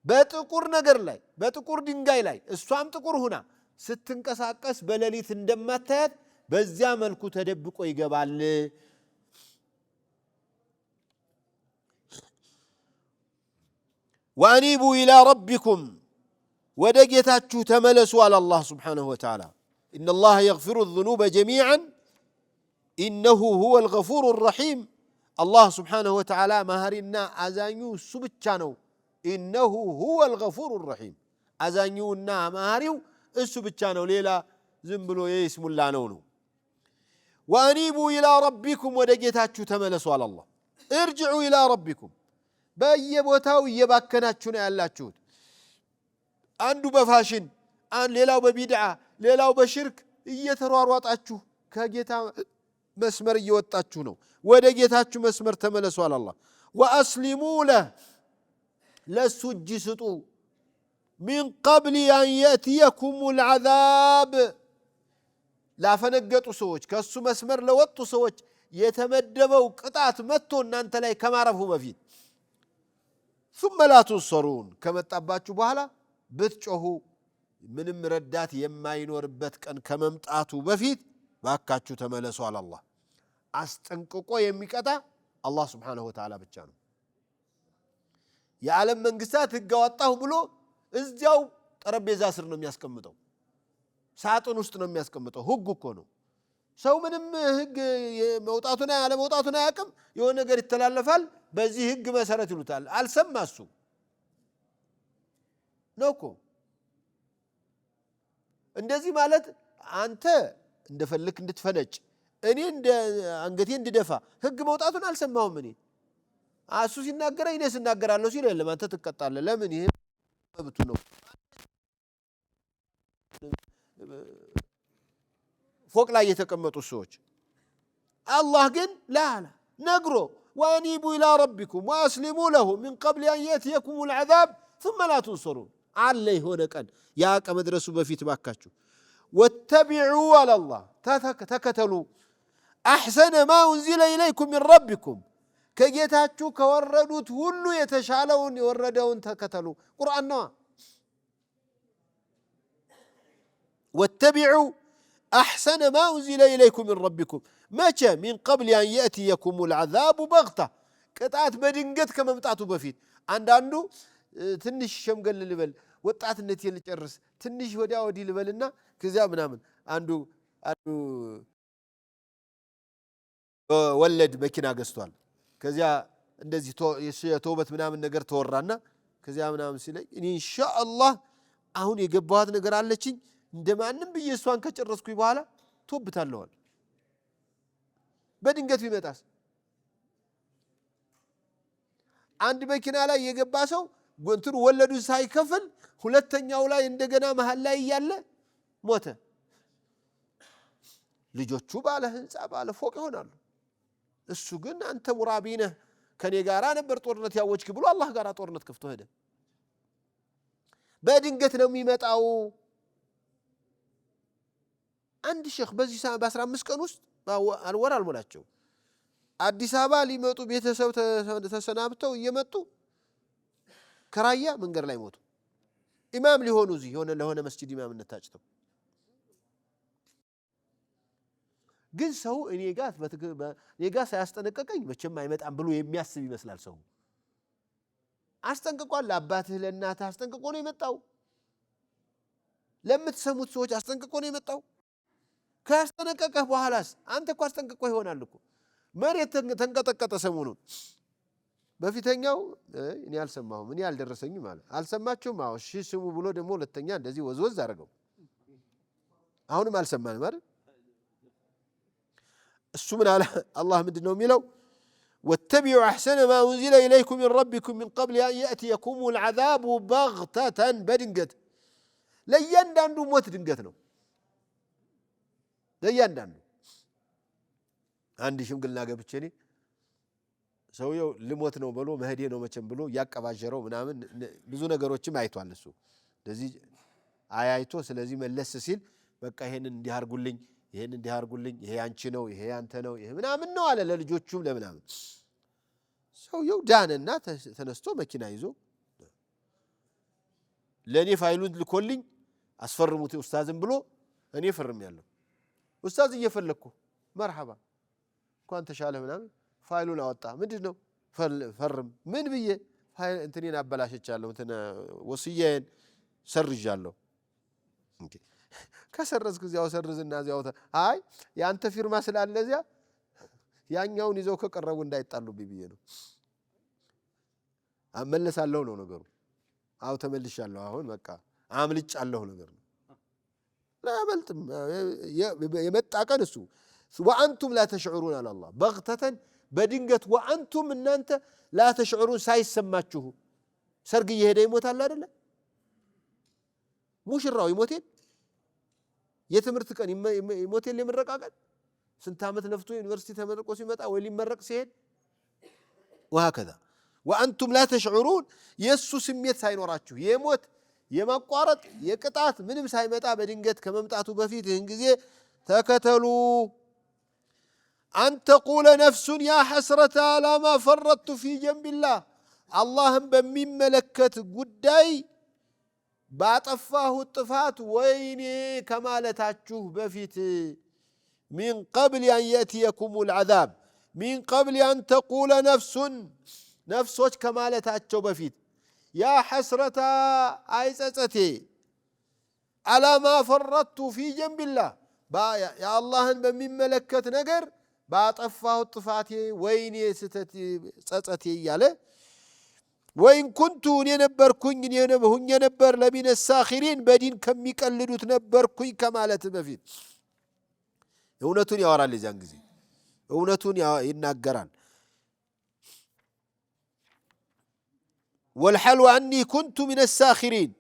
በጥቁር ነገር ላይ በጥቁር ድንጋይ ላይ እሷም ጥቁር ሆና ስትንቀሳቀስ በሌሊት እንደማታያት በዚያ መልኩ ተደብቆ ይገባል وأنيبوا إلى ربكم ودقيتاتشو تملسوا على الله سبحانه وتعالى إن الله يغفر الذنوب جميعا إنه هو الغفور الرحيم الله سبحانه وتعالى مهرنا أزانيو سبتشانو إنه هو الغفور الرحيم أزانيونا مهريو السبتشانو ليلا زنبلو يسم الله نونو وأنيبوا إلى ربكم ودقيتاتشو تملسوا على الله ارجعوا إلى ربكم በየቦታው እየባከናችሁ ነው ያላችሁት አንዱ በፋሽን ሌላው በቢድዓ ሌላው በሽርክ እየተሯሯጣችሁ ከጌታ መስመር እየወጣችሁ ነው ወደ ጌታችሁ መስመር ተመለሱ አለ አላህ واسلموا له لسجسطوا من قبل ان ياتيكم العذاب ላፈነገጡ ሰዎች ከሱ መስመር ለወጡ ሰዎች የተመደበው ቅጣት መጥቶ እናንተ ላይ ከማረፉ በፊት ثم لا تنصرون ከመጣባችሁ በኋላ ብትጮሁ ምንም ረዳት የማይኖርበት ቀን ከመምጣቱ በፊት ባካችሁ ተመለሱ አለ አላህ። አስጠንቅቆ የሚቀጣ አላህ Subhanahu Wa Ta'ala ብቻ ነው። የዓለም መንግስታት ህግ አወጣሁ ብሎ እዚያው ጠረጴዛ ስር ነው የሚያስቀምጠው፣ ሳጥን ውስጥ ነው የሚያስቀምጠው። ህግ እኮ ነው። ሰው ምንም ህግ መውጣቱና ያለ መውጣቱና ያቅም የሆነ ነገር ይተላለፋል፣ በዚህ ህግ መሰረት ይሉታል። አልሰማሱ ነውኮ። እንደዚህ ማለት አንተ እንደፈልክ እንድትፈነጭ እኔ እንደ አንገቴ እንድደፋ ህግ መውጣቱን አልሰማሁም። እኔ እሱ ሲናገረኝ እኔ ስናገራለሁ ሲል የለም አንተ ትቀጣለህ። ለምን? ይሄ መብቱ ነው። ፎቅ ላይ የተቀመጡ ሰዎች አላህ ግን ላላ ነግሮ ወአኒቡ ኢላ ረቢኩም ወአስሊሙ ለሁ ሚን ቀብል አን የእትየኩሙል ዐዛብ ثم لا تنصرون አለ የሆነ ቀን ያ ከመድረሱ በፊት ባካችሁ ወተቢዑ አላህ ተከተሉ አሕሰነ ማ ኡንዚለ ኢለይኩም ሚን ረቢኩም ከጌታችሁ ከወረዱት ሁሉ የተሻለውን የወረደውን ተከተሉ። ቁርአን ነው። ወተቢዑ አሕሰነ ማ ኡንዚለ ኢለይኩም ሚን ረቢኩም መቼ? ሚን ቀብል አን የእትየኩሙል ዐዛቡ በግታ ቅጣት በድንገት ከመምጣቱ በፊት። አንዳንዱ ትንሽ ሸምገል ልበል ወጣትነት ልጨርስ ትንሽ ወዲያ ወዲህ ልበልና ከዚያ ምናምን አንዱ ወለድ መኪና ገዝቷል። ከዚያ እንደዚህ የተውበት ምናምን ነገር ተወራና ከዚያ ምናምን ሲለኝ እኔ ኢንሻአላህ አሁን የገባኋት ነገር አለችኝ እንደማንም ብዬ እሷን ከጨረስኩኝ በኋላ ተውብታለዋል። በድንገት ቢመጣስ? አንድ መኪና ላይ የገባ ሰው ጎንቱን ወለዱን ሳይከፍል ሁለተኛው ላይ እንደገና መሃል ላይ ያለ ሞተ። ልጆቹ ባለ ህንጻ ባለ ፎቅ ይሆናሉ። እሱ ግን አንተ ሙራቢ ነህ ከኔ ጋራ ነበር ጦርነት ያወጅክ ብሎ አላህ ጋራ ጦርነት ከፍቶ ሄደ። በድንገት ነው የሚመጣው። አንድ ሼክ በዚህ በ15 ቀን ውስጥ አልወር አልሞላቸው አዲስ አበባ ሊመጡ ቤተሰብ ተሰናብተው እየመጡ ከራያ መንገድ ላይ ሞቱ። ኢማም ሊሆኑ እዚህ የሆነ ለሆነ መስጂድ ኢማምነት ታጭተው ግን ሰው እኔ ጋር ሳያስጠነቀቀኝ መቼም አይመጣም ብሎ የሚያስብ ይመስላል። ሰው አስጠንቅቋል። ለአባትህ ለእናትህ አስጠንቅቆ ነው የመጣው። ለምትሰሙት ሰዎች አስጠንቅቆ ነው የመጣው። ካስጠነቀቀህ በኋላስ አንተ እኮ አስጠንቅቆ ይሆናል እኮ። መሬት ተንቀጠቀጠ ሰሞኑን። በፊተኛው እኔ አልሰማሁም እኔ አልደረሰኝም ማለት አልሰማችሁም? አዎ እሺ ስሙ ብሎ ደግሞ ሁለተኛ እንደዚህ ወዝወዝ አደረገው። አሁንም አልሰማንም አይደል? እሱ ምን አለ አላህ ምንድነው የሚለው? ወተቢዑ አሕሰነ ማ ኡንዚለ ኢለይኩም ሚን ረቢኩም ሚን ቀብል አን የእትየኩሙል ዐዛቡ በግተተን በድንገት። ለእያንዳንዱ ሞት ድንገት ነው። ለእያንዳንዱ አንድ ሽምግልና ገብቼ እኔ ሰውየው ልሞት ነው ብሎ መሄዴ ነው መቼም ብሎ ያቀባጀረው ምናምን ብዙ ነገሮችም አይቷል። እሱ እንደዚህ አይቶ ስለዚህ መለስ ሲል በቃ ይሄንን እንዲያርጉልኝ ይሄን እንዲያርጉልኝ ይሄ አንቺ ነው ይሄ አንተ ነው ይሄ ምናምን ነው አለ። ለልጆቹም ለምናምን ሰውየው ዳነና ተነስቶ መኪና ይዞ ለኔ ፋይሉን ልኮልኝ አስፈርሙት ኡስታዝም ብሎ እኔ ፈርም ያለው ኡስታዝ እየፈለኩ መርሐባ እንኳን ተሻለ ምናምን ፋይሉን አወጣ። ምንድነው ፈርም ምን ብዬ ፋይል እንትኔን አበላሽቻለሁ እንትን ወስዬን ሰርጃለሁ። እንዴ ከሰረዝክ እዚያው ሰርዝና እዚያው አይ ያንተ ፊርማ ስላለ እዚያ ያኛውን ይዘው ከቀረቡ እንዳይጣሉብኝ ብዬ ነው። አመለሳለሁ ነው ነገሩ። አው ተመልሻለሁ አሁን በቃ አምልጫለሁ ነገር ነው። ላበልጥም የመጣ ቀን እሱ ወአንቱም ላ ተሽዑሩን አለ አላህ በግተተን በድንገት ወአንቱም እናንተ ላ ተሽዑሩን ሳይሰማችሁ። ሰርግ እየሄደ ይሞታል አይደለ? ሙሽራው ይሞቴል የትምህርት ቀን ይሞቴል የምረቃ ቀን ስንት ዓመት ለፍቶ ዩኒቨርሲቲ ተመርቆ ሲመጣ ወይ ሊመረቅ ሲሄድ وهكذا وانتم لا تشعرون የሱ ስሜት ሳይኖራችሁ የሞት የማቋረጥ የቅጣት ምንም ሳይመጣ በድንገት ከመምጣቱ በፊት ይህን ጊዜ تكتلوا أن تقول نفس يا حسرة على ما فرطت في جنب الله اللهم بمن ملكت قداي باطفاه الطفات ويني كمالتاچو بفيت من قبل أن يأتيكم العذاب من قبل أن تقول نفسوች كمالتاچو بفيت يا حسرة عيصصتي على ما فرطت في جنب الله يا الله بمن ملكت ነገር باطفاه الطفات ويني ستتي صصتي ياله وإن كنتوا نبركن نبر لمن الساخرين بدين كم يقلدوت نبركن كمالت بفيت እውነቱን ያወራል የዛን ጊዜ እውነቱን ይናገራል والحلو أني كنت من الساخرين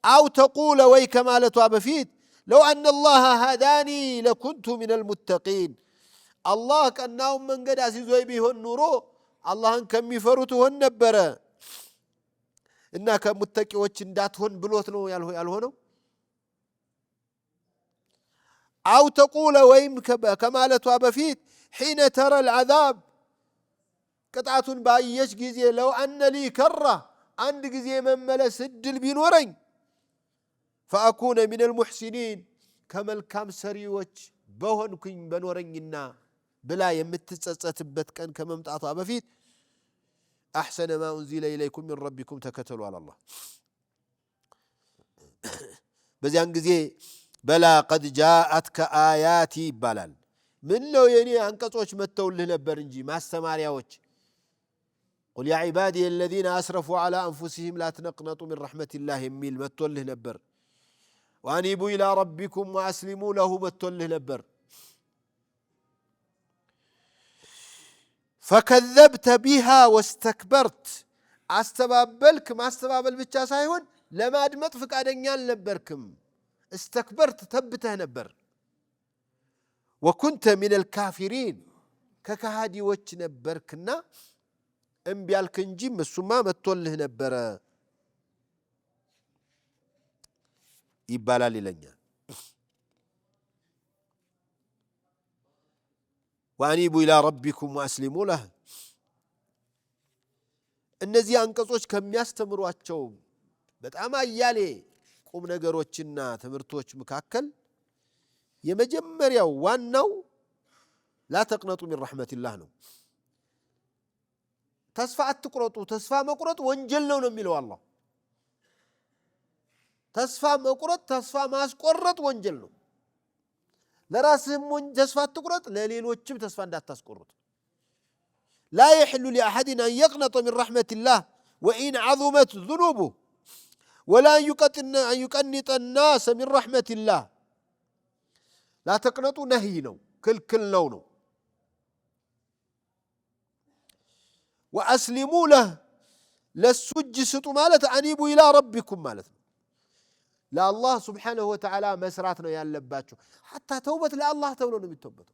أو تقول وي كمالتوا بفيت لو أن الله هداني لكنت من المتقين الله كأنهم من قد أسيزوا بيهن نورو الله كم يفرتهن نبره እና ከሙተቂዎች እንዳትሆን ብሎት ነው ያልሆነው أو تقول ويم كمالتوا بفيت حين ترى العذاب قطعة بايش ጊዜ لو أن لي كرة عند ጊዜ መመለስ እድል ቢኖረኝ فأكون من المحسنين ከመልካም ሰሪዎች በሆንኩኝ በኖረኝና ብላ የምትጸጸትበት ቀን ከመምጣቷ በፊት أحسن ما أنزل إليكم من ربكم تكتلوا على الله بزيان ጊዜ بلا قد جاءتك آياتي ይባላል ምን ነው የኔ አንቀጾች መተውልህ ነበር እንጂ ማስተማሪያዎች قل يا عبادي الذين أسرفوا على أنفسهم لا تقنطوا من رحمة الله የሚል መተውልህ ነበር وأنيبوا إلى ربكم وأسلموا له መተውልህ ነበር فكذبت بها واستكبرت استبابلك ما استبابل ብቻ ሳይሆን ለማድመጥ ፍቃደኛ አልነበርክም استكبرت تبته ነበር وكنت من الكافرين ከካሃዲዎች ነበርክና እምቢ አልክ እንጂ እሱማ መጥቶልህ ነበር ይባላል ይለኛል وأنيبوا إلى ربكم وأسلموا له እነዚህ አንቀጾች ከሚያስተምሯቸው በጣም አያሌ ቁም ነገሮችና ትምህርቶች መካከል የመጀመሪያው ዋናው لا تقنطوا من رحمة الله ነው ተስፋ አትቁረጡ ተስፋ መቁረጥ ወንጀል ነው የሚለው አላህ ተስፋ መቁረጥ ተስፋ ማስቆረጥ ወንጀል ነው ለራስህም ተስፋ አትቁረጥ ለሌሎችም ተስፋ እንዳታስቆርጥ لا يحل لأحد أن يقنط من رحمة الله وإن عظمت ذنوبه ولا أن يقنط الناس من رحمة الله لا تقنطوا نهي ነው ክልክል ነው وأسلموا له ለሱጅ ስጡ ማለት أنيبوا إلى ربكم ማለት لا الله سبحانه وتعالى መስራት ነው ያለባችሁ حتى ተውበት ለአላህ ተብሎ ነው የሚተውበው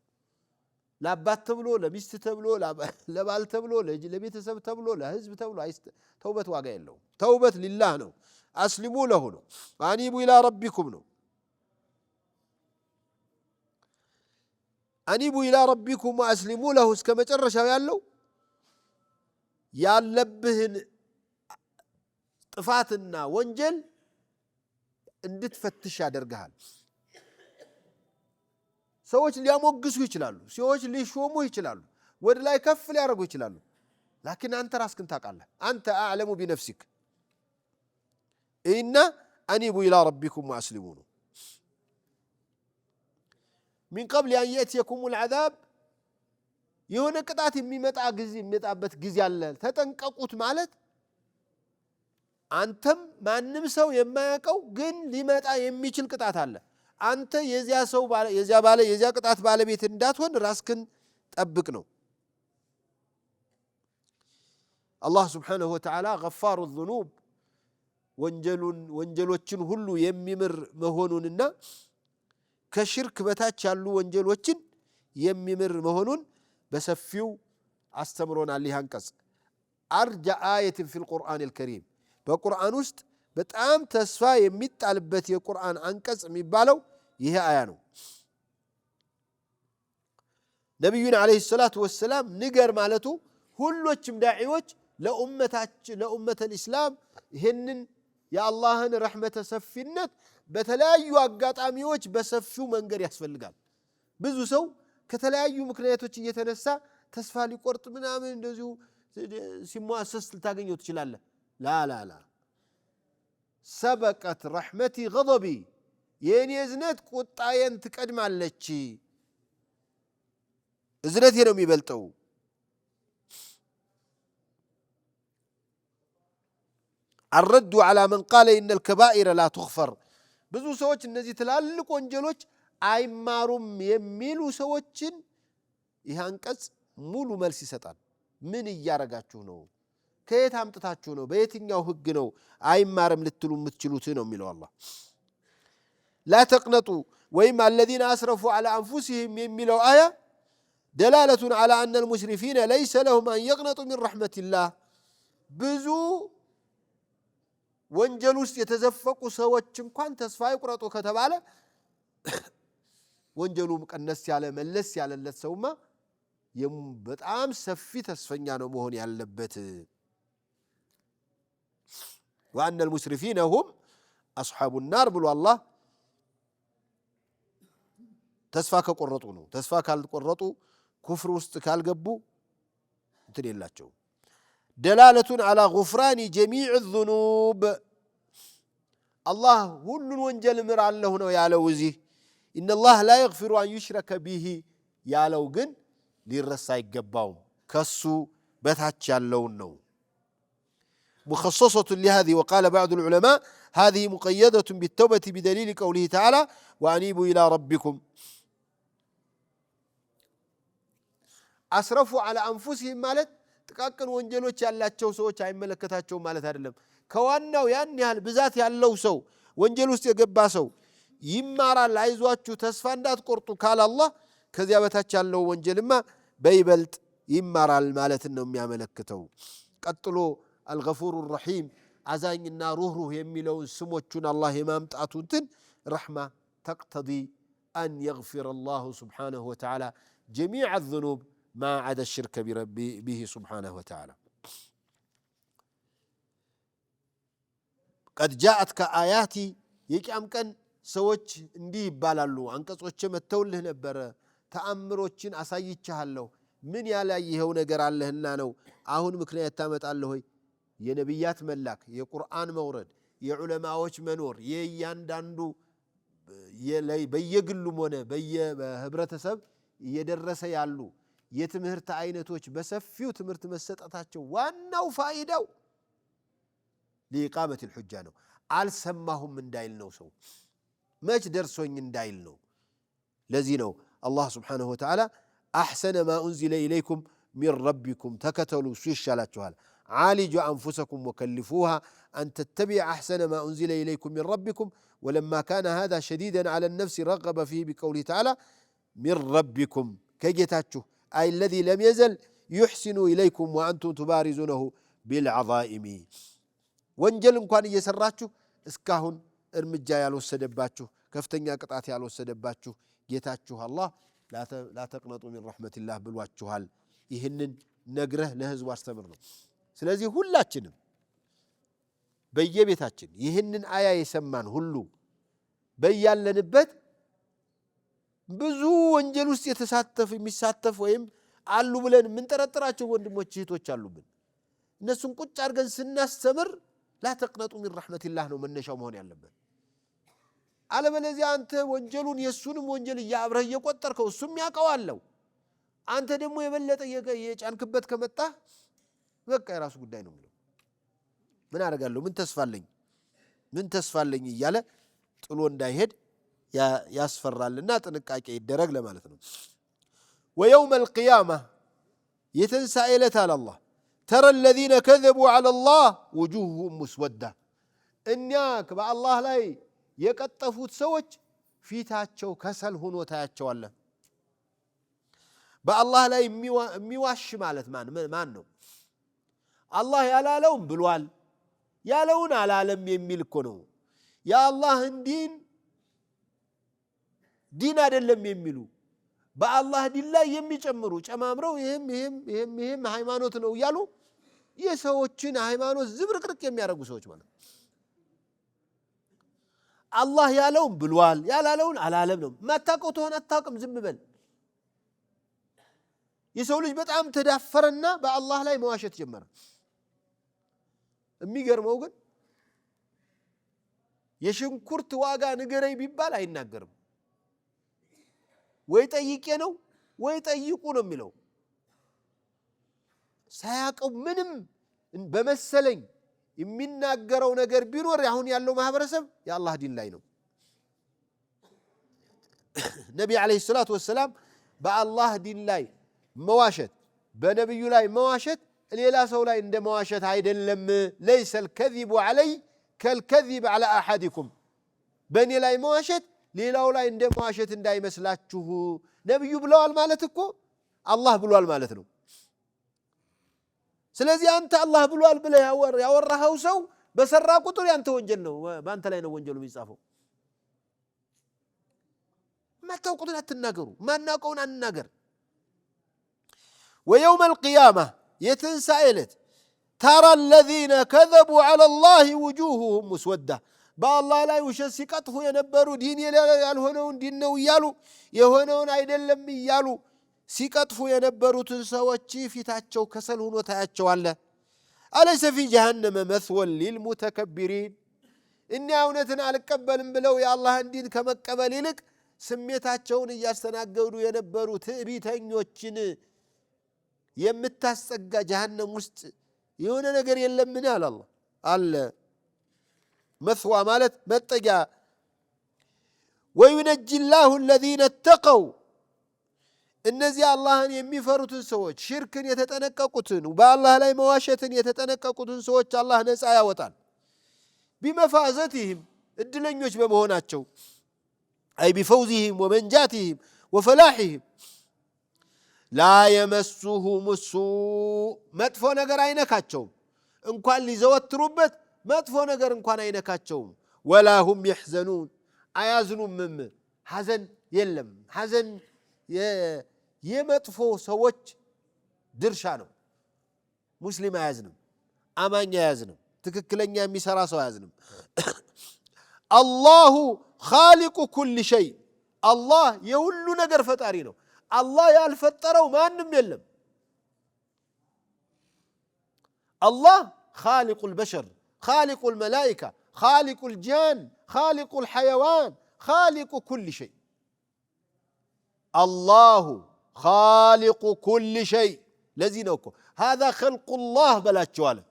ለአባት ተብሎ ለሚስት ተብሎ ለባል ተብሎ ለቤተሰብ ተብሎ ለህዝብ ተብሎ ተውበት ዋጋ የለውም ተውበት لله ነው أسلموا له ነው أنيبوا إلى ربكم ነው أنيبوا إلى ربكم وأسلموا له እስከ መጨረሻው ያለብህን ጥፋትና ወንጀል እንድትፈትሽ ያደርጋል ሰዎች ሊያሞግሱ ይችላሉ ሰዎች ሊሾሙ ይችላሉ ወደ ላይ ከፍ ሊያደርጉ ይችላሉ لكن አንተ ራስህን ታውቃለህ አንተ أعلم بنفسك إن أنيبوا إلى ربكم وأسلموا من قبل أن يأتيكم العذاب የሆነ ቅጣት የሚመጣበት ጊዜ አለ ተጠንቀቁት ማለት አንተም ማንም ሰው የማያውቀው ግን ሊመጣ የሚችል ቅጣት አለ አንተ የዚያ ቅጣት ባለቤት እንዳትሆን ራስህን ጠብቅ ነው አላህ Subhanahu Wa Ta'ala غفار الذنوب ወንጀሎችን ሁሉ የሚምር መሆኑንና ከሽርክ በታች ያሉ ወንጀሎችን የሚምር መሆኑን በሰፊው አስተምሮናል ይህ አንቀጽ አርጃ آية في القرآن الكريم በቁርአን ውስጥ በጣም ተስፋ የሚጣልበት የቁርአን አንቀጽ የሚባለው ይሄ አያ ነው ነብዩን አለይሂ ሰላቱ ወሰላም ንገር ማለቱ ሁሎችም ዳዒዎች ለኡመተል ኢስላም ይሄንን የአላህን ረሕመተ ሰፊነት በተለያዩ አጋጣሚዎች በሰፊው መንገድ ያስፈልጋል። ብዙ ሰው ከተለያዩ ምክንያቶች እየተነሳ ተስፋ ሊቆርጥ ምናምን እንደዚሁ ሲሟሰስ ልታገኘው ትችላለህ። ላ ሰበቀት ረሕመቲ ገضቢ የኔ እዝነት ቁጣዬን ትቀድማለች። እዝነቴ ነው የሚበልጠው። الرد على من قال إن الكبائر لا تغفر ብዙ ሰዎች እነዚህ ትላልቅ ወንጀሎች አይማሩም የሚሉ ሰዎችን ይህ አንቀጽ ሙሉ መልስ ይሰጣል። ምን እያረጋችሁ ነው? ከየት አምጥታችሁ ነው? በየትኛው ህግ ነው አይማርም ልትሉ የምትችሉት ነው የሚለው አላህ። لا تقنطوا ወይም الذين أسرفوا على أنفسهم የሚለው አያ دلالة على أن المسرفين ليس لهم أن يقنطوا من رحمة الله ብዙ ወንጀል ውስጥ የተዘፈቁ ሰዎች እንኳን ተስፋ ይቁረጡ ከተባለ ወንጀሉ ቀነስ ያለ መለስ ያለለት ሰውማ በጣም ሰፊ ተስፈኛ ነው መሆን ያለበት። وأن المسرفين هم أصحاب النار ብሎ አላህ ተስፋ ከቆረጡ ነው። ተስፋ ካልቆረጡ ኩፍር ውስጥ ካልገቡ እንትን የላቸው። دلالة على غفران جميع الذنوب الله ሁሉን ወንጀል ምራለሁ ነው ያለው እዚህ። إن الله لا يغفر أن يشرك به ያለው ግን ሊረሳ አይገባውም። ከሱ በታች ያለውን ነው። مخصصة لهذه وقال بعض العلماء هذه مقيدة بالتوبة بدليل قوله تعالى وأنيبوا إلى ربكم أسرفوا على أنفسهم ማለት ጥቃቅን ወንጀሎች ያላቸው ሰዎች አይመለከታቸው ማለት አይደለም። ከዋናው ያን ያህል ብዛት ያለው ሰው ወንጀል ውስጥ የገባ ሰው ይማራል፣ አይዟችሁ ተስፋ እንዳትቆርጡ ካለ አላህ ከዚያ በታች ያለው ወንጀልማ በይበልጥ ይማራል ማለት ነው የሚያመለክተው። ቀጥሎ አልገፉሩ ረሒም አዛኝና ሩህሩህ የሚለውን ስሞቹን አላህ የማምጣቱትን ረሕማ ተቅተዲ አን የግፊረ አላሁ ስብሓነሁ ወተዓላ ጀሚዕ አዝኑብ ما عدا الشرك به سبحانه وتعالى. قد جاءت كآياتي يقام كان ሰዎች እንዲህ ይባላሉ። አንቀጾች መተውልህ ነበር፣ ተአምሮችን አሳይቻለሁ፣ ምን ያላየኸው ነገር አለህና ነው አሁን ምክንያት ታመጣለህ ሆይ? የነብያት መላክ፣ የቁርአን መውረድ፣ የዑለማዎች መኖር፣ የእያንዳንዱ በየግሉም ሆነ በህብረተሰብ እየደረሰ ያሉ የትምህርት አይነቶች በሰፊው ትምህርት መሰጠታቸው ዋናው ፋይዳው لإقامة الحجة ነው። አልሰማሁም እንዳይል ነው ሰው፣ መች ደርሶኝ እንዳይል ነው። ለዚህ ነው አላህ ስብሓነሁ ወተዓላ أحسن ما أنزل إليكم من ربكم ተከተሉ እሱ ይሻላችኋል። عالجوا أنفسكم وكلفوها أن تتبع أحسن ما أنزل إليكم من ربكم ولما كان هذا شديدا على النفس رغب فيه بقوله تعالى من ربكم كجتاتشو أي الذي لم يزل يحسن إليكم وأنتم تبارزونه بالعظائم ወንጀል እንኳን እየሰራችሁ እስካሁን እርምጃ ያልወሰደባችሁ ከፍተኛ ቅጣት ያልወሰደባችሁ ጌታችሁ አላህ ላ ተቅነጡ ሚን ረሕመቲላህ ብሏችኋል። ይህንን ነግረህ ለህዝቡ አስተምር ነው። ስለዚህ ሁላችንም በየቤታችን ይህንን አያ የሰማን ሁሉ በያለንበት ብዙ ወንጀል ውስጥ የሚሳተፍ ወይም አሉ ብለን የምንጠረጥራቸው ወንድሞች እህቶች አሉብን። እነሱን ቁጭ አድርገን ስናስተምር ላ ተቅነጡ ሚን ረሕመቲላህ ነው መነሻው መሆን ያለበት። አለበለዚያ አንተ ወንጀሉን የሱንም ወንጀል እያብረህ እየቆጠርከው እሱም ያውቀዋለው አንተ ደግሞ የበለጠ የጫንክበት ከመጣ በቃ የራሱ ጉዳይ ነው የሚለው። ምን አደርጋለሁ ምን ተስፋለኝ እያለ ጥሎ እንዳይሄድ ያስፈራልና ጥንቃቄ ይደረግ ለማለት ነው። ويوم القيامة يتنسى إلت على الله ترى الذين كذبوا على الله وجوههم مسودة إنياك بأ الله لا يقطفوت سوج في تاتشو كسل هون وتاتشو الله بأ الله لا يميواش مالت مانو الله يالا لهم بلوال يالون على لم يميلكنو يا الله دين አደለም የሚሉ በአላህ ዲን ላይ የሚጨምሩ ጨማምረው ይሄም ሃይማኖት ነው እያሉ የሰዎችን ሃይማኖት ዝብርቅርቅ የሚያደርጉ ሰዎች ማለት አላህ ያለውን ብሏል ያላለውን አላለም ነው ማታውቀው ተሆነ አታውቅም ዝም በል የሰው ልጅ በጣም ተዳፈረና በአላህ ላይ መዋሸት ጀመረ የሚገርመው ግን የሽንኩርት ዋጋ ንገረኝ ቢባል አይናገርም ወይ ጠይቄ ነው ወይ ጠይቁ ነው የሚለው ሳያውቀው ምንም በመሰለኝ የሚናገረው ነገር ቢኖር አሁን ያለው ማህበረሰብ የአላህ ዲን ላይ ነው ነብዩ አለይሂ ሰላቱ ወሰለም በአላህ ዲን ላይ መዋሸት በነብዩ ላይ መዋሸት ሌላ ሰው ላይ እንደ መዋሸት አይደለም ليس الكذب علي كالكذب على احدكم በእኔ ላይ መዋሸት ሌላው ላይ እንደ መዋሸት እንዳይመስላችሁ ነብዩ ብለዋል ማለት እኮ አላህ ብሏል ማለት ነው ስለዚህ አንተ አላህ ብሏል ብለ ያወራኸው ሰው በሰራ ቁጥር ያንተ ወንጀል ነው ባንተ ላይ ነው ወንጀሉ የሚጻፈው ማታውቁትን አትናገሩ ማናውቀውን አንናገር ويوم القيامة يتنسائلت ترى الذين كذبوا على الله وجوههم مسودة بالله لا يشسقطه ينبروا دين يالهونون دين ነው ይያሉ የሆነውን አይደለም ይያሉ ሲቀጥፉ የነበሩትን ሰዎች ፊታቸው ከሰል ሆኖ ታያቸዋል አለይሰ في جهنم مثوى للمتكبرين እኛ እውነትን አልቀበልም ብለው የአላህን ዲን ከመቀበል ይልቅ ስሜታቸውን እያስተናገዱ የነበሩ ትዕቢተኞችን የምታስጸጋ جهنم ውስጥ የሆነ ነገር የለምን አለ አላህ አለ مثوى ማለት መጠጊያ وينجي الله الذين اتقوا እነዚህ አላህን የሚፈሩትን ሰዎች ሽርክን የተጠነቀቁትን በአላህ ላይ መዋሸትን የተጠነቀቁትን ሰዎች አላህ ነፃ ያወጣል بمفازتهم እድለኞች በመሆናቸው أي بفوزهم ومنجاتهم وفلاحهم لا يمسهم السوء መጥፎ ነገር አይነካቸውም እንኳን ሊዘወትሩበት መጥፎ ነገር እንኳን አይነካቸውም ولا هم يحزنون አያዝኑም ሐዘን የለም ሐዘን የመጥፎ ሰዎች ድርሻ ነው ሙስሊም አያዝንም አማኝ አያዝንም ትክክለኛ የሚሰራ ሰው አያዝንም الله خالق كل شيء الله የሁሉ ነገር ፈጣሪ ነው الله ያልፈጠረው ማንም የለም الله خالق البشر خالق الملائكة خالق الجان خالق الحيوان خالق كل شيء الله خالق كل شيء لذينكم هذا خلق الله بلاچواله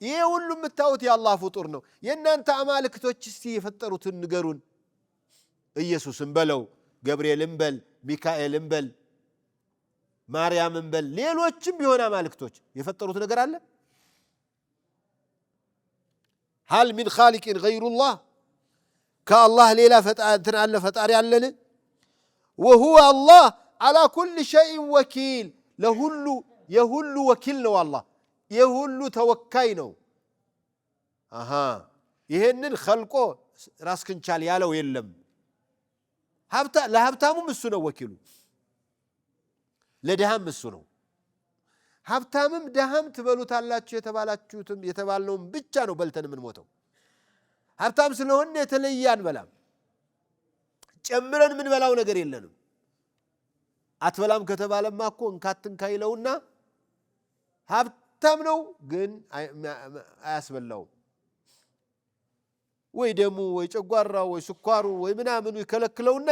ይሄ ሁሉ የምታዩት የአላህ ፍጡር ነው የእናንተ አማልክቶች እስቲ የፈጠሩትን ንገሩን ኢየሱስን በለው ገብርኤልን በል ሚካኤልን በል ማርያምን በል ሌሎችም ቢሆን አማልክቶች የፈጠሩት ነገር አለ هل من خالق غير الله كالله ليلا فتاة على فتاري علن وهو الله على كل شيء وكيل يهل وكيل ነው الله የሁሉ ተወካይ ነው ይሄንን ኸልቆ ራስክን ቻል ያለው የለም ለሀብታሙም እሱ ነው ወኪሉ ለድሃም እሱ ነው ሀብታምም ድሃም ትበሉታላችሁ የተባላችሁትም የተባልነውም ብቻ ነው በልተን ምን ሞተው ሀብታም ስለሆነ የተለየ አንበላም ጨምረን ምን በላው ነገር የለንም አትበላም ከተባለማ እኮ እንካትን ካይለውና ሀብታም ነው ግን አያስበላው ወይ ደሙ ወይ ጨጓራው ወይ ስኳሩ ወይ ምናምኑ ይከለክለውና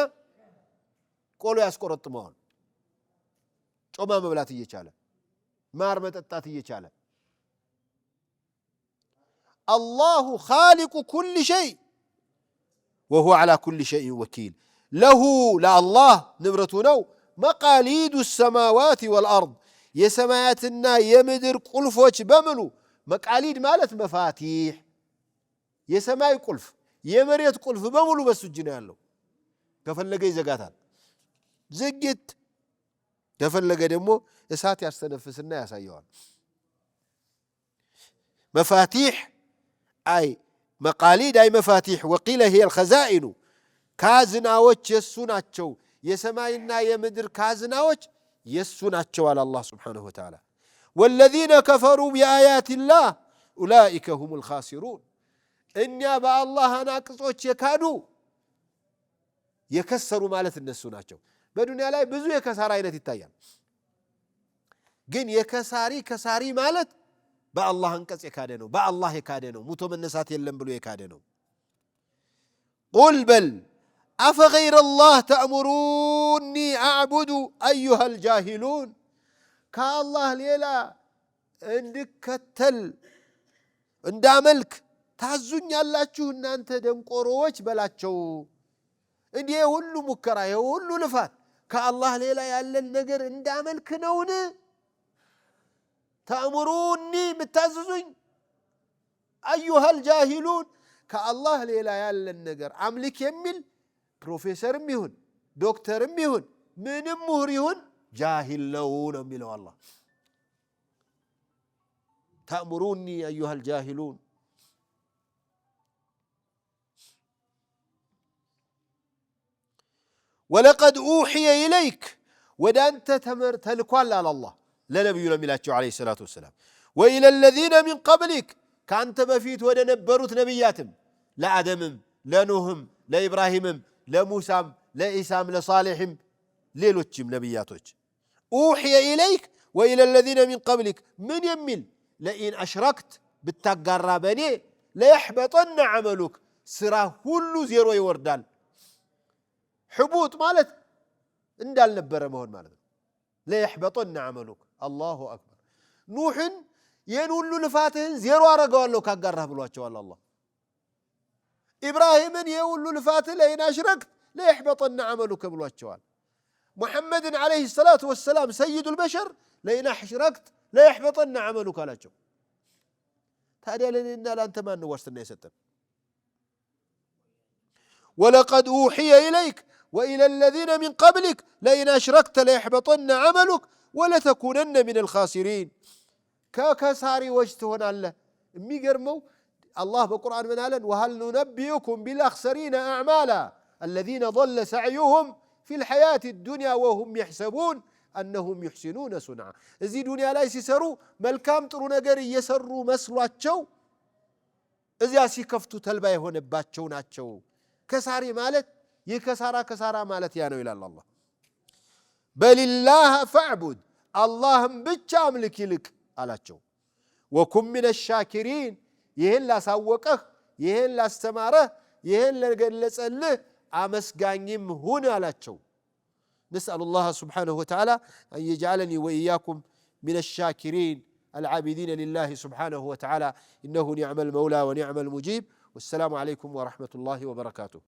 ቆሎ ያስቆረጥመዋል ጮማ መብላት እየቻለ ማር መጠጣት እየቻለ الله خالق كل شيء وهو على كل شيء وكيل له لا الله نبرته نو مقاليد السماوات والأرض يسماياتنا يمدر قلفوش بملو مقاليد مالت مفاتيح يسماي قلف يمريت قلف بملو بس الجنان له كفلقى زقاتان زقت كفلقى دمو إسات يستنفسنا يا سيوان مفاتيح أي مقاليد أي مفاتيح وقيل هي الخزائن كازنا وچ السناتشو የሰማይና የምድር ካዝናዎች የሱ ናቸው አለ አላህ Subhanahu Wa Ta'ala والذين كفروا بآيات الله أولئك هم الخاسرون እኛ በአላህ አናቅጾች የካዱ የከሰሩ ማለት እነሱ ናቸው በዱንያ ላይ ብዙ የከሳራ አይነት ይታያል ግን ከሳሪ ማለት በአላህ አንቀጽ የካደ ነው በአላህ የካደ ነው ሙቶ መነሳት የለም ብሎ የካደ ነው قل بل أفغير الله تأمروني أعبد أيها الجاهلون كالله ليلا እንድከተል እንዳመልክ ታዙኛላችሁ እናንተ ደንቆሮዎች በላቸው እንዴ ሁሉ ሙከራ ሁሉ ልፋት ከአላህ ሌላ ያለን ነገር እንዳመልክ ነውን ተአምሩኒ ምታዘዙኝ ايها الجاهلون ከአላህ ሌላ ያለን ነገር አምልክ የሚል ፕሮፌሰርም ይሁን ዶክተርም ይሁን ምንም ምሁር ይሁን ጃሂል ነው የሚለው አላህ تأمروني أيها الجاهلون ولقد أوحي إليك ودانت تمر تلقال على الله لنبي لملاته عليه الصلاة والسلام وإلى الذين من قبلك كانت مفيت ودنبروت نبياتم لا آدمم لا نوحم لا إبراهيمم لا موسام لا إيسام لا صالحم ليلوتشم نبياتوش أوحي إليك وإلى الذين من قبلك من يمل لئن أشركت بالتقرى بني ليحبطن عملك سراه كل زيرو يوردال حبوط مالت اندال نبره مهون مالت ليحبطن عملك الله أكبر نوح ينولو لفاتهن زيرو أرقوا له كقرها بلواتشوا الله إبراهيم ينولو لفاته لئن أشركت ليحبطن عملك بلواتشوا محمد عليه الصلاة والسلام سيد البشر لئن أشركت لا يحبطن عملك على جو هذا لنا لا أنت ما نورثنا يستم ولقد أوحي إليك وإلى الذين من قبلك لئن أشركت ليحبطن عملك ولتكونن من الخاسرين كساري وجت هنا الله ميقرمو الله بالقرآن من قال وهل ننبئكم بالأخسرين أعمالا الذين ضل سعيهم في الحياة الدنيا وهم يحسبون أنهم يحسنون صنعا إذا دنيا لا يسروا ملكام ترو نجر يسروا مسلواتشو إذا سيكفتوا تلباي هون باتشو ناتشو كساري مالت يكسارا مالت يانو إلى الله بل الله فاعبد اللهم بتشام لك على تشو وكن من الشاكرين يهلا سوقه يهلا استماره يهلا قلصله امسغانيم هون على تشو نسأل الله سبحانه وتعالى أن يجعلني وإياكم من الشاكرين العابدين لله سبحانه وتعالى إنه نعم المولى ونعم المجيب والسلام عليكم ورحمة الله وبركاته